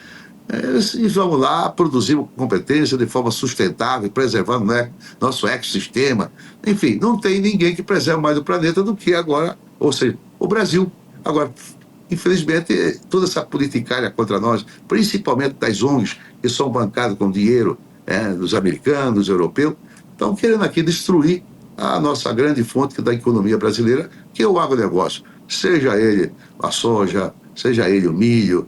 E vamos lá, produzimos competência de forma sustentável, preservando, né, nosso ecossistema. Enfim, não tem ninguém que preserve mais o planeta do que agora, ou seja, o Brasil. Agora, infelizmente, toda essa politicária contra nós, principalmente das ONGs, que são bancadas com dinheiro dos americanos, dos europeus, estão querendo aqui destruir a nossa grande fonte da economia brasileira, que é o agronegócio. Seja ele a soja, seja ele o milho,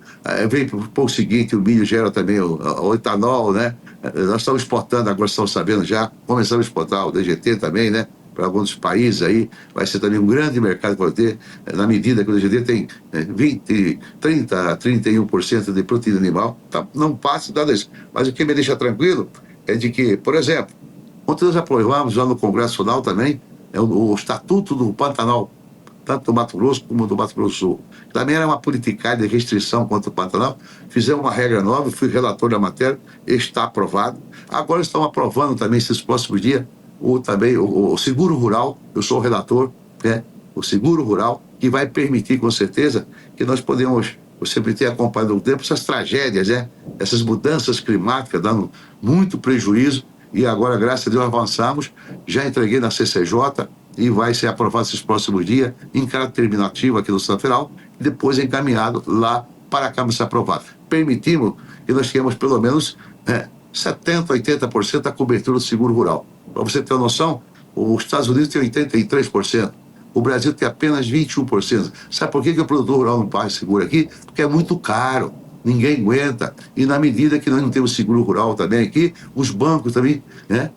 vem para o seguinte, o milho gera também o etanol, né? Nós estamos exportando, agora estamos sabendo já, começamos a exportar o DGT também, né? Para alguns países aí, vai ser também um grande mercado para ter, na medida que o DGT tem 20, 30, 31% de proteína animal, tá? Não passa nada disso. Mas o que me deixa tranquilo é de que, por exemplo, ontem nós aprovamos já no Congresso Nacional também o Estatuto do Pantanal, tanto do Mato Grosso como do Mato Grosso do Sul. Também era uma politicagem de restrição contra o Pantanal. Fizemos uma regra nova, fui relator da matéria, está aprovado. Agora estão aprovando também, esses próximos dias, o seguro rural. Eu sou o relator, né? O seguro rural, que vai permitir, com certeza, que nós podemos, você ter acompanhado o tempo, essas tragédias, né? Essas mudanças climáticas dando muito prejuízo. E agora, graças a Deus, avançamos. Já entreguei na CCJ, e vai ser aprovado esses próximos dias, em caráter terminativo aqui no Senado Federal, e depois encaminhado lá para a Câmara ser aprovado. Permitimos que nós tenhamos pelo menos 70%, 80% da cobertura do seguro rural. Para você ter uma noção, os Estados Unidos têm 83%, o Brasil tem apenas 21%. Sabe por que o produtor rural não paga seguro aqui? Porque é muito caro, ninguém aguenta. E na medida que nós não temos seguro rural também aqui, os bancos também, né,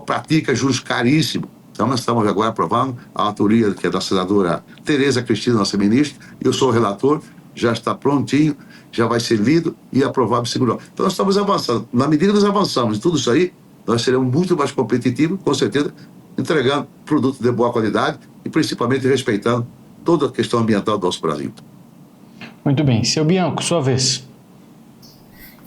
praticam juros caríssimos. Então, nós estamos agora aprovando a autoria, que é da senadora Tereza Cristina, nossa ministra. Eu sou o relator, já está prontinho, já vai ser lido e aprovado seguro. Então, nós estamos avançando. Na medida que nós avançamos em tudo isso aí, nós seremos muito mais competitivos, com certeza, entregando produtos de boa qualidade e principalmente respeitando toda a questão ambiental do nosso Brasil. Muito bem. Seu Bianco, sua vez.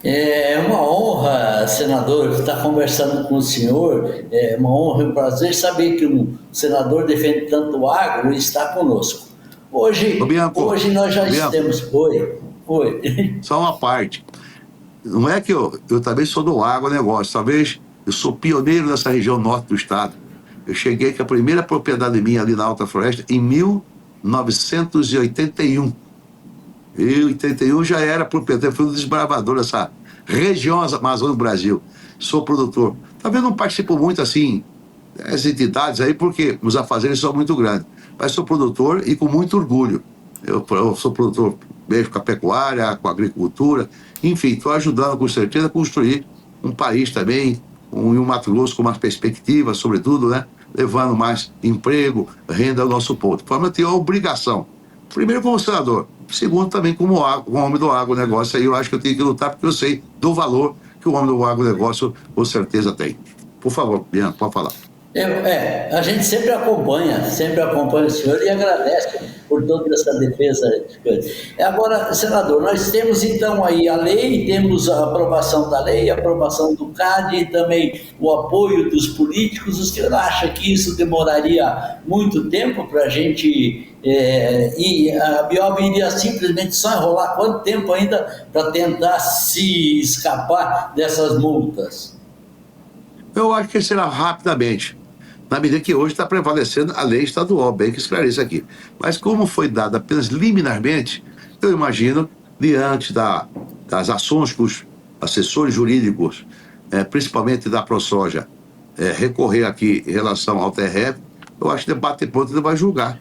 É uma honra, senador, estar conversando com o senhor. É uma honra e um prazer saber que um senador defende tanto o agro e está conosco. Hoje nós já estamos... Oi. Só uma parte. Não é que eu também sou do agronegócio, talvez eu sou pioneiro nessa região norte do estado. Eu cheguei com a primeira propriedade minha ali na Alta Floresta em 1981. Em 81 já era proprietário, fui um desbravador dessa região amazônica do Brasil. Sou produtor. Talvez não participo muito assim das entidades aí, porque os afazeres são muito grandes. Mas sou produtor e com muito orgulho. Eu sou produtor mesmo com a pecuária, com a agricultura. Enfim, estou ajudando com certeza a construir um país também, um Mato Grosso com uma perspectiva, sobretudo, né? Levando mais emprego, renda ao nosso povo. De forma que eu tenho a obrigação, primeiro como senador, segundo também como homem do agronegócio. Aí eu acho que eu tenho que lutar porque eu sei do valor que o homem do agronegócio com certeza tem. Por favor, Bianco, pode falar. A gente sempre acompanha o senhor e agradece por toda essa defesa. Agora, senador, nós temos então aí a lei, temos a aprovação da lei, a aprovação do CAD e também o apoio dos políticos. O senhor acha que isso demoraria muito tempo para a gente e a Biob iria simplesmente só enrolar quanto tempo ainda para tentar se escapar dessas multas? Eu acho que será rapidamente, na medida que hoje está prevalecendo a lei estadual, bem que esclarece aqui. Mas como foi dada apenas liminarmente, eu imagino, diante das ações que os assessores jurídicos, principalmente da ProSoja, recorrer aqui em relação ao TRF, eu acho que o debate pronto ele vai julgar.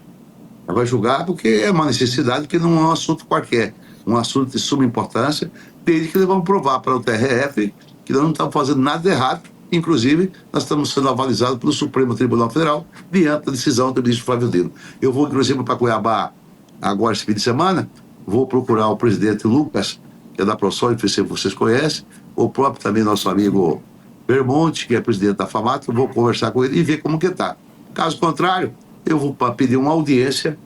Ele vai julgar porque é uma necessidade que não é um assunto qualquer, um assunto de suma importância, desde que eles vão provar para o TRF que nós não estamos fazendo nada de errado. Inclusive, nós estamos sendo avalizados pelo Supremo Tribunal Federal diante da decisão do ministro Flávio Dino. Eu vou, inclusive, para Cuiabá agora esse fim de semana, vou procurar o presidente Lucas, que é da ProSoja, que vocês conhecem, o próprio também nosso amigo Bermonte, que é presidente da FAMAT, eu vou conversar com ele e ver como que está. Caso contrário, eu vou pedir uma audiência,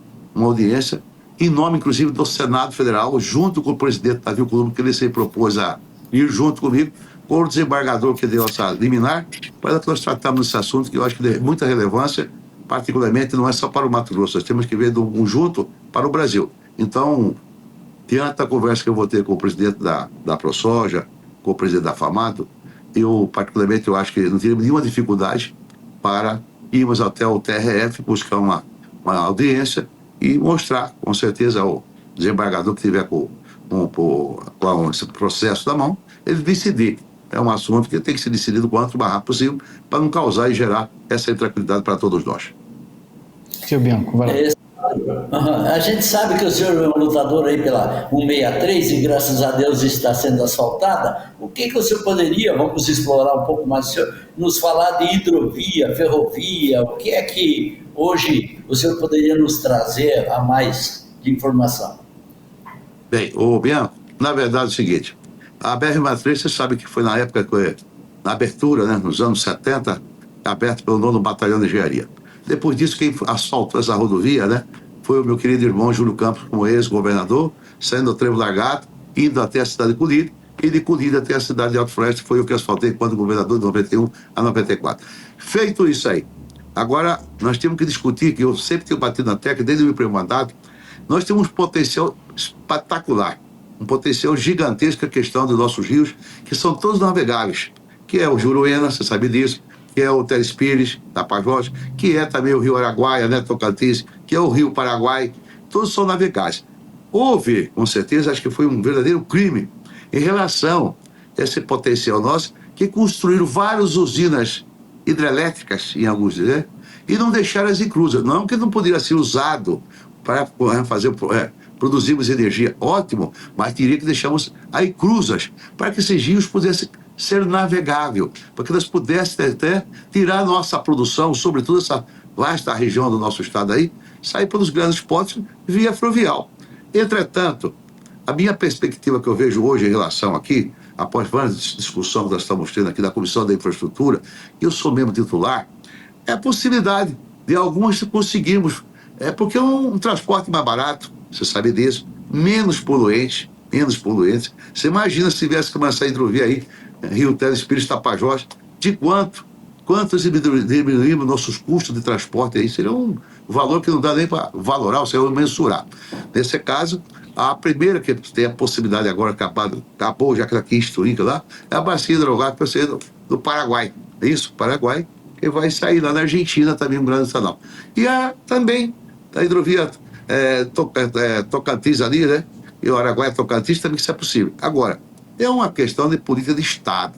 em nome, inclusive, do Senado Federal, junto com o presidente Davi Alcolumbre, que ele se propôs a ir junto comigo, com o desembargador que deu essa liminar, para que nós tratamos desse assunto, que eu acho que tem muita relevância, particularmente não é só para o Mato Grosso, nós temos que ver um junto para o Brasil. Então, diante da conversa que eu vou ter com o presidente da ProSoja, com o presidente da FAMATO, eu, particularmente, eu acho que não teríamos nenhuma dificuldade para irmos até o TRF, buscar uma audiência e mostrar, com certeza, ao desembargador que tiver com esse processo na mão, ele decidir. É um assunto que tem que ser decidido o quanto mais rápido possível para não causar e gerar essa intranquilidade para todos nós. Seu Bianco, vai lá. A gente sabe que o senhor é um lutador aí pela 163 e graças a Deus está sendo asfaltada. O que o senhor poderia, vamos explorar um pouco mais, o senhor, nos falar de hidrovia, ferrovia, o que é que hoje o senhor poderia nos trazer a mais de informação? Bem, Bianco, na verdade é o seguinte, a BR-163, você sabe que foi na época, na abertura, né, nos anos 70, aberta pelo 9º Batalhão de Engenharia. Depois disso, quem asfaltou essa rodovia, né, foi o meu querido irmão Júlio Campos, como ex-governador, saindo do Trevo Largado, indo até a cidade de Colírio, e de Colírio até a cidade de Alto Floresta, foi o que asfaltei quando governador de 91 a 94. Feito isso aí, agora nós temos que discutir, que eu sempre tenho batido na tecla, desde o meu primeiro mandato, nós temos um potencial espetacular, um potencial gigantesco a questão dos nossos rios, que são todos navegáveis, que é o Juruena, você sabe disso, que é o Telespires, Tapajós, que é também o Rio Araguaia, né, Tocantins, que é o Rio Paraguai, todos são navegáveis. Houve, com certeza, acho que foi um verdadeiro crime em relação a esse potencial nosso, que construíram várias usinas hidrelétricas, em alguns, né, e não deixaram as inclusas. Não que não poderia ser usado para produzirmos energia, ótimo, mas teria que deixarmos aí cruzas para que esses rios pudessem ser navegáveis, para que nós pudéssemos até tirar a nossa produção, sobretudo essa vasta região do nosso estado aí, sair pelos grandes portos via fluvial. Entretanto, a minha perspectiva que eu vejo hoje em relação aqui, após várias discussões que nós estamos tendo aqui da Comissão da Infraestrutura, eu sou membro titular, é a possibilidade de algumas conseguirmos, porque é um transporte mais barato, você sabe disso, menos poluente. Você imagina se tivesse que começar a hidrovia aí, Rio Teles, Pires, Tapajós, de quantos diminuímos nossos custos de transporte aí? Seria um valor que não dá nem para valorar, ou seja, mensurar. Nesse caso, a primeira que tem a possibilidade agora, acabou já aqui em Isturica lá, é a bacia hidrográfica do Paraguai. É isso, Paraguai, que vai sair lá na Argentina também, um grande canal. E também a hidrovia Tocantins ali, né? E o Araguaia-Tocantins também, que isso é possível. Agora, é uma questão de política de Estado.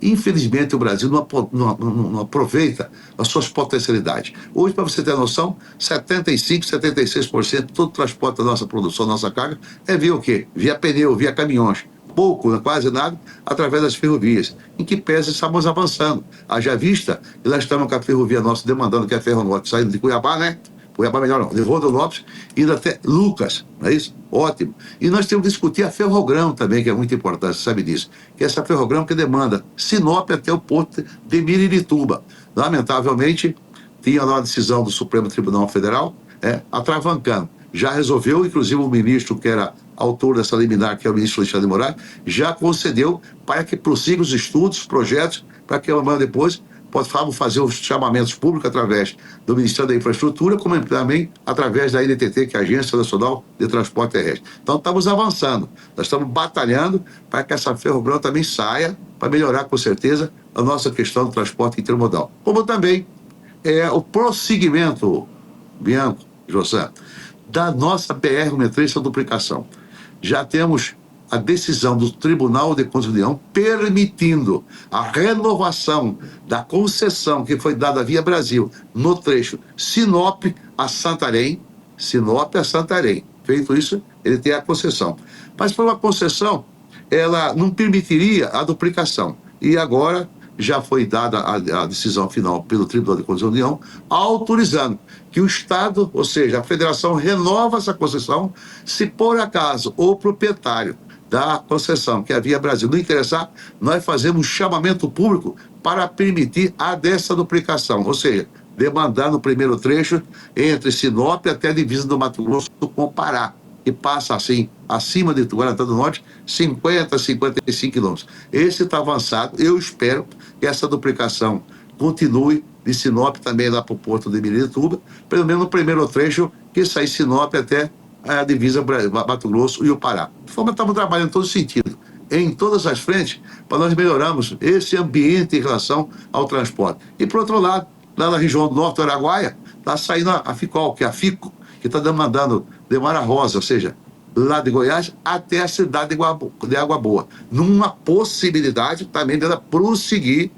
Infelizmente, o Brasil não aproveita as suas potencialidades. Hoje, para você ter noção, 75%, 76% de todo o transporte da nossa produção, da nossa carga, é via o quê? Via pneu, via caminhões. Pouco, quase nada, através das ferrovias, em que pese estamos avançando. Haja vista que nós estamos com a ferrovia nossa demandando, que é a Ferronorte, saindo de Cuiabá, né? Cuiabá melhor não, de Rondonópolis, indo até Lucas, não é isso? Ótimo. E nós temos que discutir a Ferrogrão também, que é muito importante, você sabe disso. Que é essa Ferrogrão que demanda Sinop até o porto de Mirirituba. Lamentavelmente, tinha lá uma decisão do Supremo Tribunal Federal, atravancando. Já resolveu, inclusive o ministro que era autor dessa liminar, que é o ministro Alexandre de Moraes, já concedeu para que prossiga os estudos, os projetos, para que amanhã depois possamos fazer os chamamentos públicos através do Ministério da Infraestrutura, como também através da NTT, que é a Agência Nacional de Transporte Terrestre. Então, estamos avançando, nós estamos batalhando para que essa Ferrogrão também saia, para melhorar, com certeza, a nossa questão do transporte intermodal. Como também o prosseguimento, Bianco, José, da nossa BR-163, essa duplicação. Já temos a decisão do Tribunal de Contas da União permitindo a renovação da concessão que foi dada via Brasil no trecho Sinop a Santarém. Feito isso, ele tem a concessão. Mas foi uma concessão, ela não permitiria a duplicação. E agora já foi dada a decisão final pelo Tribunal de Contas da União, autorizando que o Estado, ou seja, a Federação, renova essa concessão se por acaso o proprietário da concessão, que é a Via Brasil, não interessar, nós fazemos um chamamento público para permitir a dessa duplicação, ou seja, demandar no primeiro trecho entre Sinop até a divisa do Mato Grosso com o Pará, que passa assim, acima de Guarantã do Norte, 50, 55 quilômetros. Esse está avançado, eu espero que essa duplicação continue de Sinop também lá para o porto de Mirirituba, pelo menos no primeiro trecho, que sai Sinop até a divisa Mato Grosso e o Pará. De forma que estamos trabalhando em todo sentido, em todas as frentes, para nós melhorarmos esse ambiente em relação ao transporte. E, por outro lado, lá na região do Norte do Araguaia, está saindo a FICOL, que é a FICO, que está demandando de Mara Rosa, ou seja, lá de Goiás até a cidade de Água Boa, numa possibilidade também dela prosseguir,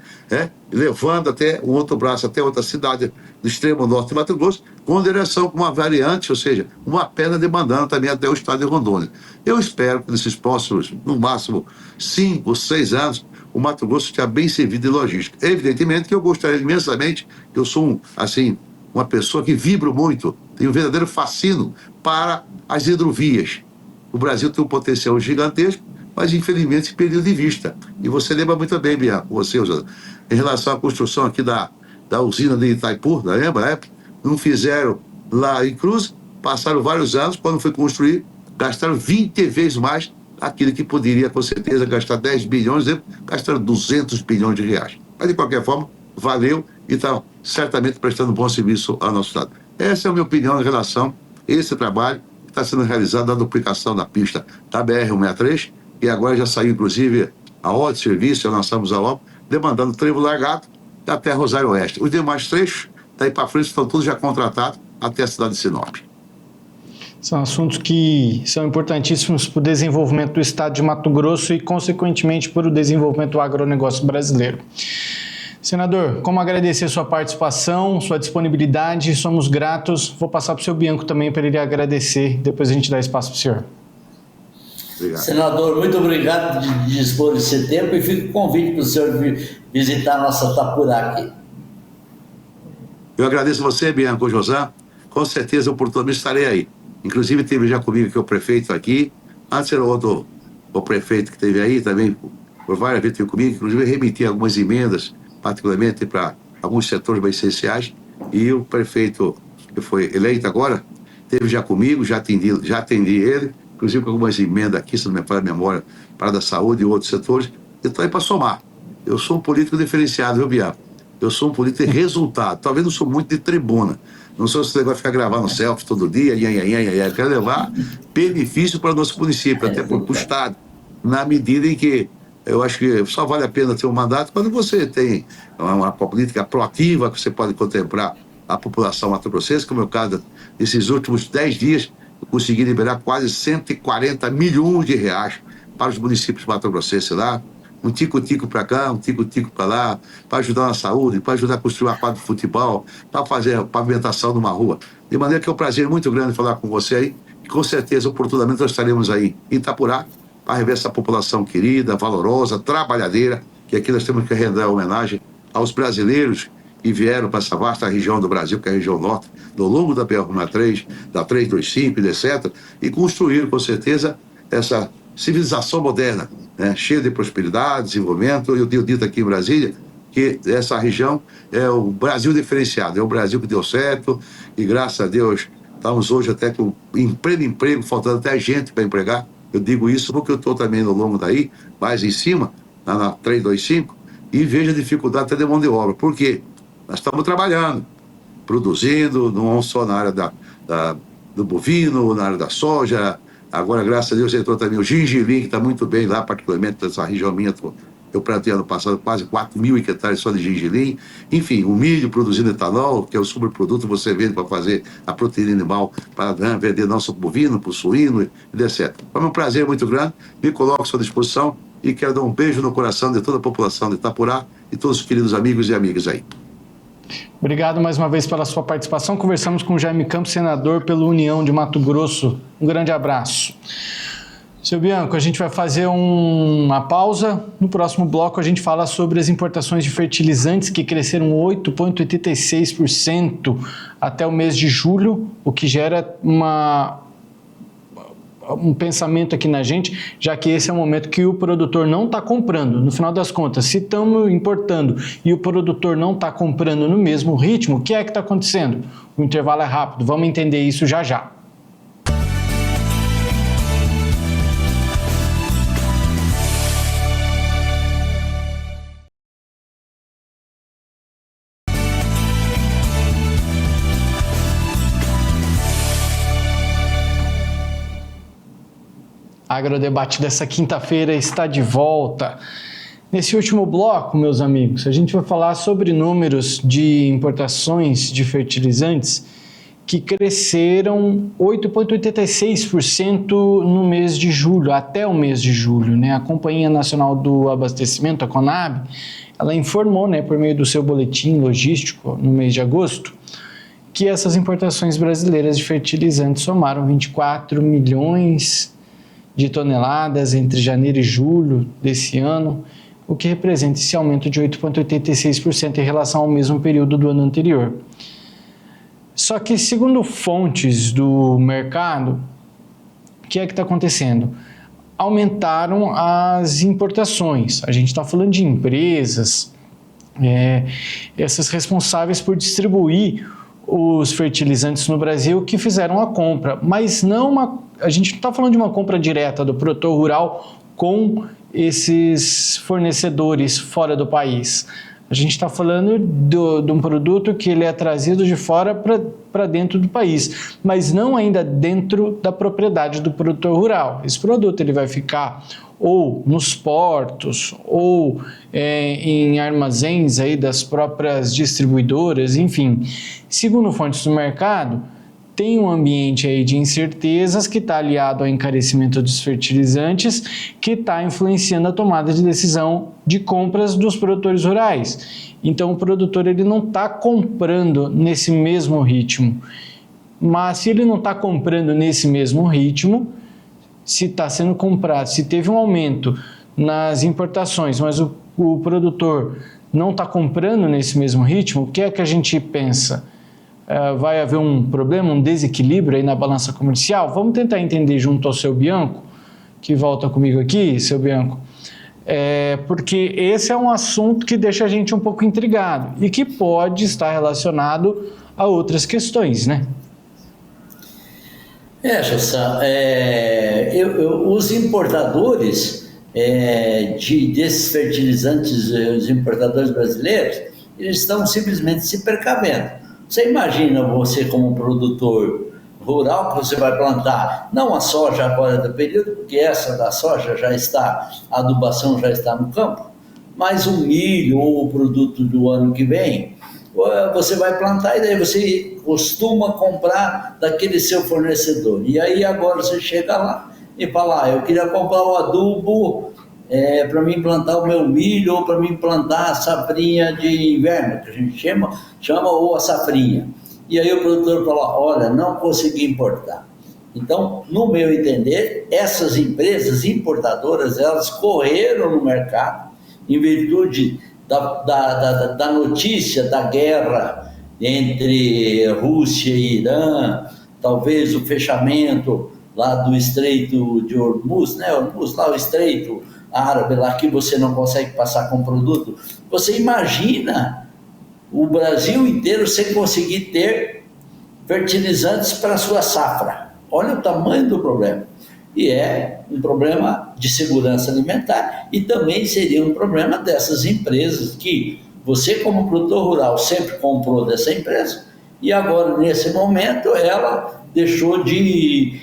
levando até o outro braço, até outra cidade do extremo norte de Mato Grosso, com direção com uma variante, ou seja, uma perna demandando também até o estado de Rondônia. Eu espero que nesses próximos, no máximo, 5, 6 anos, o Mato Grosso esteja bem servido de logística. Evidentemente que eu gostaria imensamente, que eu sou, uma pessoa que vibro muito, tenho um verdadeiro fascínio para as hidrovias. O Brasil tem um potencial gigantesco, mas infelizmente perdeu de vista. E você lembra muito bem, Bianco, você, em relação à construção aqui da usina de Itaipu, lembra? Não fizeram lá em Cruz, passaram vários anos, quando foi construir, gastaram 20 vezes mais aquilo que poderia, com certeza, gastar 10 bilhões, gastaram 200 bilhões de reais. Mas, de qualquer forma, valeu e está certamente prestando um bom serviço ao nosso Estado. Essa é a minha opinião em relação a esse trabalho que está sendo realizado na duplicação da pista da BR-163, e agora já saiu, inclusive, a ordem de serviço, já lançamos a obra, demandando Trevo Largado até Rosário Oeste. Os demais trechos, daí para frente, estão todos já contratados até a cidade de Sinop. São assuntos que são importantíssimos para o desenvolvimento do estado de Mato Grosso e, consequentemente, para o desenvolvimento do agronegócio brasileiro. Senador, como agradecer sua participação, sua disponibilidade, somos gratos. Vou passar para o seu Bianco também para ele agradecer, depois a gente dá espaço para o senhor. Obrigado. Senador, muito obrigado de dispor desse tempo e fica o convite para o senhor visitar a nossa Tapurá aqui. Eu agradeço você, Bianco José. Com certeza, oportunamente estarei aí. Inclusive, teve já comigo que o prefeito aqui, antes era o prefeito que teve aí também, por várias vezes teve comigo, inclusive remeti algumas emendas, particularmente para alguns setores bem essenciais, e o prefeito que foi eleito agora esteve já comigo, já atendi ele, inclusive com algumas emendas aqui, se não me falha a memória, para a da saúde e outros setores. Eu estou aí para somar. Eu sou um político diferenciado, viu, Biaco? Eu sou um político de resultado. Talvez não sou muito de tribuna. Não sou esse negócio de ficar gravando selfie todo dia. Eu quero levar benefício para o nosso município, até para o Estado, na medida em que eu acho que só vale a pena ter um mandato quando você tem uma política proativa, que você pode contemplar a população mato-grossense, como é o caso desses últimos 10 dias, eu consegui liberar quase 140 milhões de reais para os municípios mato-grossenses lá, um tico-tico para cá, um tico-tico para lá, para ajudar na saúde, para ajudar a construir uma quadra de futebol, para fazer a pavimentação de uma rua. De maneira que é um prazer muito grande falar com você aí, e com certeza, oportunamente, nós estaremos aí em Itapurá, para rever essa população querida, valorosa, trabalhadeira, que aqui nós temos que render homenagem aos brasileiros que vieram para essa vasta região do Brasil, que é a região norte, ao longo da BR-163, da 325, etc., e construir, com certeza, essa civilização moderna, né, cheia de prosperidade, desenvolvimento. Eu tenho dito aqui em Brasília que essa região é o Brasil diferenciado, é o Brasil que deu certo, e graças a Deus estamos hoje até com emprego, faltando até gente para empregar. Eu digo isso porque eu estou também no longo daí, mais em cima, na 325, e vejo a dificuldade até de mão de obra. Por quê? Nós estamos trabalhando, produzindo, não só na área do bovino, na área da soja. Agora, graças a Deus, entrou também o gengilim, que está muito bem lá, particularmente nessa região minha. Eu plantei ano passado quase 4.000 hectares só de gengilim. Enfim, o milho produzindo etanol, que é o subproduto que você vende para fazer a proteína animal, para vender não só para o bovino, para o suíno, etc. Foi um prazer muito grande, me coloco à sua disposição e quero dar um beijo no coração de toda a população de Itapurá e todos os queridos amigos e amigas aí. Obrigado mais uma vez pela sua participação. Conversamos com o Jaime Campos, senador pela União de Mato Grosso. Um grande abraço. Seu Bianco, a gente vai fazer uma pausa. No próximo bloco a gente fala sobre as importações de fertilizantes que cresceram 8,86% até o mês de julho, o que gera um pensamento aqui na gente, já que esse é o momento que o produtor não está comprando. No final das contas, se estamos importando e o produtor não está comprando no mesmo ritmo, o que é que está acontecendo? O intervalo é rápido, vamos entender isso já já. Agrodebate dessa quinta-feira está de volta. Nesse último bloco, meus amigos, a gente vai falar sobre números de importações de fertilizantes que cresceram 8,86% no mês de julho, até o mês de julho, né? A Companhia Nacional do Abastecimento, a Conab, ela informou, né, por meio do seu boletim logístico no mês de agosto, que essas importações brasileiras de fertilizantes somaram 24 milhões de toneladas entre janeiro e julho desse ano, o que representa esse aumento de 8,86% em relação ao mesmo período do ano anterior. Só que, segundo fontes do mercado, o que é que está acontecendo? Aumentaram as importações. A gente está falando de empresas, essas responsáveis por distribuir os fertilizantes no Brasil que fizeram a compra, mas a gente não está falando de uma compra direta do produtor rural com esses fornecedores fora do país. A gente está falando de um produto que ele é trazido de fora para dentro do país, mas não ainda dentro da propriedade do produtor rural. Esse produto ele vai ficar ou nos portos, ou em armazéns aí das próprias distribuidoras, enfim. Segundo fontes do mercado, tem um ambiente aí de incertezas que está aliado ao encarecimento dos fertilizantes, que está influenciando a tomada de decisão de compras dos produtores rurais. Então o produtor ele não está comprando nesse mesmo ritmo, mas se ele não está comprando nesse mesmo ritmo, se está sendo comprado, se teve um aumento nas importações, mas o produtor não está comprando nesse mesmo ritmo, o que é que a gente pensa? Vai haver um problema, um desequilíbrio aí na balança comercial? Vamos tentar entender junto ao seu Bianco, que volta comigo aqui, seu Bianco. porque esse é um assunto que deixa a gente um pouco intrigado e que pode estar relacionado a outras questões, né? Jossan, os importadores desses fertilizantes, os importadores brasileiros, eles estão simplesmente se precavendo. Você imagina você como produtor rural que você vai plantar, não a soja agora do período, porque essa da soja a adubação já está no campo, mas o milho ou o produto do ano que vem, você vai plantar e daí você costuma comprar daquele seu fornecedor. E aí agora você chega lá e fala, eu queria comprar o adubo para mim plantar o meu milho ou para mim plantar a safrinha de inverno, que a gente chama ou a safrinha. E aí o produtor fala, olha, não consegui importar. Então, no meu entender, essas empresas importadoras, elas correram no mercado em virtude da notícia da guerra entre Rússia e Irã, talvez o fechamento lá do Estreito de Hormuz, né? Hormuz, lá o Estreito Árabe, lá que você não consegue passar com produto. Você imagina o Brasil inteiro sem conseguir ter fertilizantes para a sua safra. Olha o tamanho do problema. E é um problema de segurança alimentar e também seria um problema dessas empresas que você, como produtor rural, sempre comprou dessa empresa e agora, nesse momento, ela deixou de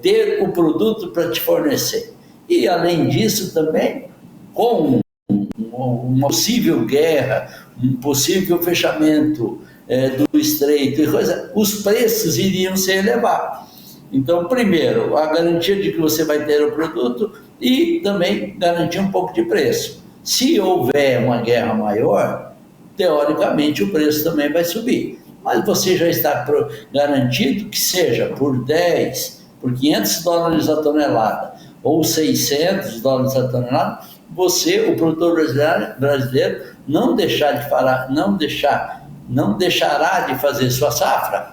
ter o produto para te fornecer. E, além disso, também, com uma possível guerra, um possível fechamento do estreito e coisa, os preços iriam se elevar. Então, primeiro, a garantia de que você vai ter o produto e também garantir um pouco de preço. Se houver uma guerra maior, teoricamente o preço também vai subir. Mas você já está garantido que seja por 10, por 500 dólares a tonelada ou 600 dólares a tonelada, você, o produtor brasileiro, não deixará de fazer sua safra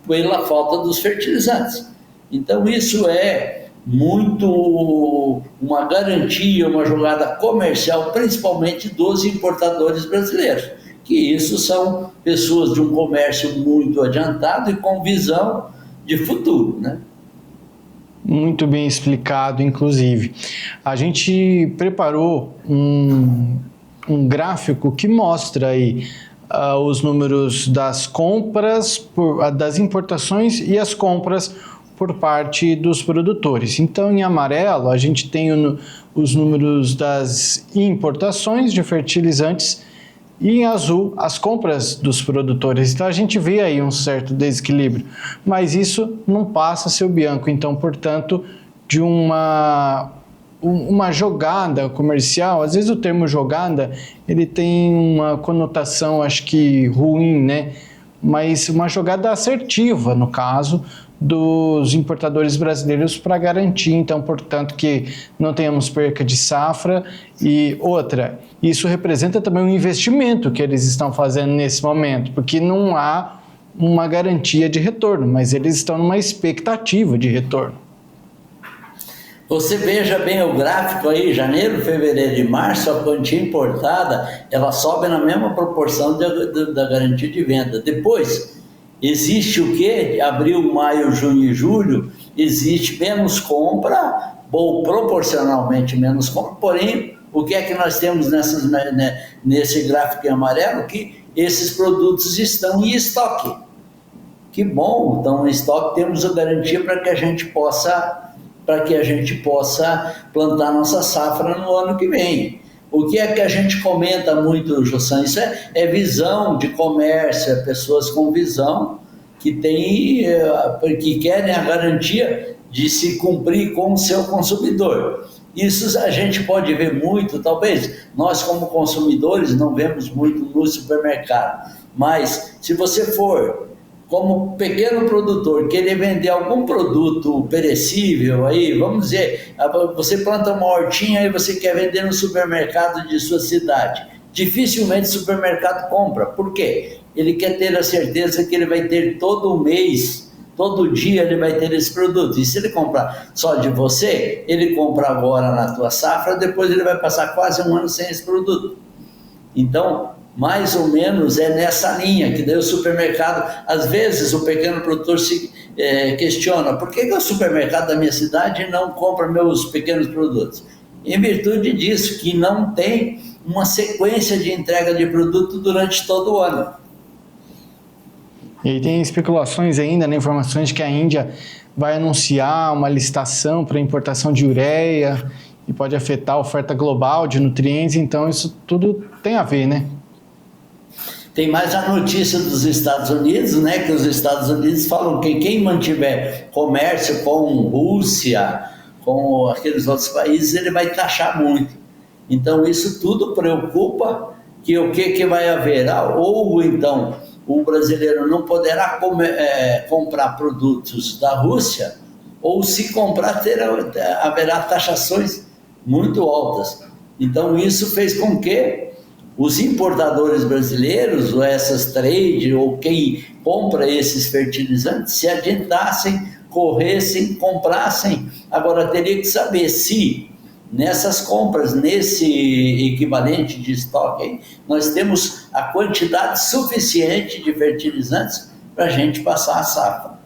pela falta dos fertilizantes. Então isso é muito uma garantia, uma jogada comercial, principalmente dos importadores brasileiros, que isso são pessoas de um comércio muito adiantado e com visão de futuro, né? Muito bem explicado, inclusive. A gente preparou um gráfico que mostra aí os números das compras, das importações e as compras por parte dos produtores. Então, em amarelo, a gente tem os números das importações de fertilizantes e em azul, as compras dos produtores. Então, a gente vê aí um certo desequilíbrio, mas isso não passa, seu Bianco, então, portanto, de uma jogada comercial. Às vezes o termo jogada, ele tem uma conotação, acho que ruim, né? Mas uma jogada assertiva, no caso, dos importadores brasileiros para garantir, então, portanto, que não tenhamos perca de safra. E outra, isso representa também um investimento que eles estão fazendo nesse momento, porque não há uma garantia de retorno, mas eles estão numa expectativa de retorno. Você veja bem o gráfico aí, janeiro, fevereiro e março, a quantia importada, ela sobe na mesma proporção da garantia de venda. Depois, existe o quê? Abril, maio, junho e julho, existe menos compra, ou proporcionalmente menos compra, porém, o que é que nós temos nesse gráfico em amarelo? Que esses produtos estão em estoque. Que bom, então em estoque temos a garantia para que a gente possa plantar nossa safra no ano que vem. O que é que a gente comenta muito, Jossan? Isso é visão de comércio, é pessoas com visão que querem a garantia de se cumprir com o seu consumidor. Isso a gente pode ver muito, talvez nós como consumidores não vemos muito no supermercado, mas se você for como pequeno produtor, querer vender algum produto perecível, aí, vamos dizer, você planta uma hortinha e você quer vender no supermercado de sua cidade. Dificilmente o supermercado compra. Por quê? Ele quer ter a certeza que ele vai ter todo o mês todo dia ele vai ter esse produto. E se ele comprar só de você, ele compra agora na tua safra, depois ele vai passar quase um ano sem esse produto. Então, mais ou menos é nessa linha, que daí o supermercado, às vezes o pequeno produtor se questiona, por que o supermercado da minha cidade não compra meus pequenos produtos? Em virtude disso, que não tem uma sequência de entrega de produto durante todo o ano. E aí tem especulações ainda, né, informações de que a Índia vai anunciar uma licitação para importação de ureia e pode afetar a oferta global de nutrientes, então isso tudo tem a ver, né? Tem mais a notícia dos Estados Unidos, né, que os Estados Unidos falam que quem mantiver comércio com Rússia, com aqueles outros países, ele vai taxar muito. Então isso tudo preocupa, que o que vai haver? Ou então o brasileiro não poderá comprar produtos da Rússia, ou se comprar haverá taxações muito altas. Então isso fez com que os importadores brasileiros, ou essas trade, ou quem compra esses fertilizantes, se adiantassem, corressem, comprassem. Agora teria que saber se nessas compras, nesse equivalente de estoque, nós temos a quantidade suficiente de fertilizantes para a gente passar a safra.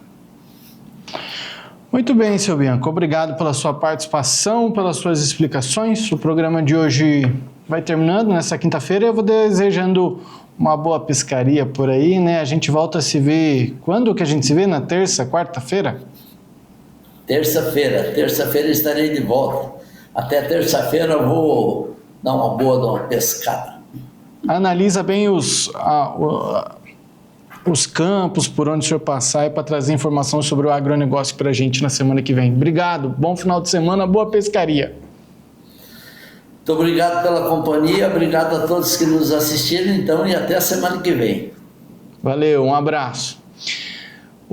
Muito bem, seu Bianco. Obrigado pela sua participação, pelas suas explicações. O programa de hoje vai terminando nessa quinta-feira. Eu vou desejando uma boa pescaria por aí, né? A gente volta a se ver... Quando que a gente se vê? Na terça, quarta-feira? Terça-feira estarei de volta. Até terça-feira eu vou dar uma boa pescada. Analisa bem os campos por onde o senhor passar para trazer informação sobre o agronegócio para a gente na semana que vem. Obrigado, bom final de semana, boa pescaria. Muito obrigado pela companhia, obrigado a todos que nos assistiram, então, e até a semana que vem. Valeu, um abraço.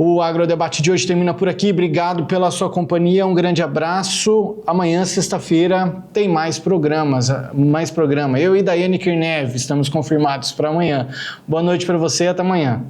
O Agrodebate de hoje termina por aqui. Obrigado pela sua companhia, um grande abraço. Amanhã, sexta-feira, tem mais programa. Eu e Daiane Kirnev estamos confirmados para amanhã. Boa noite para você e até amanhã.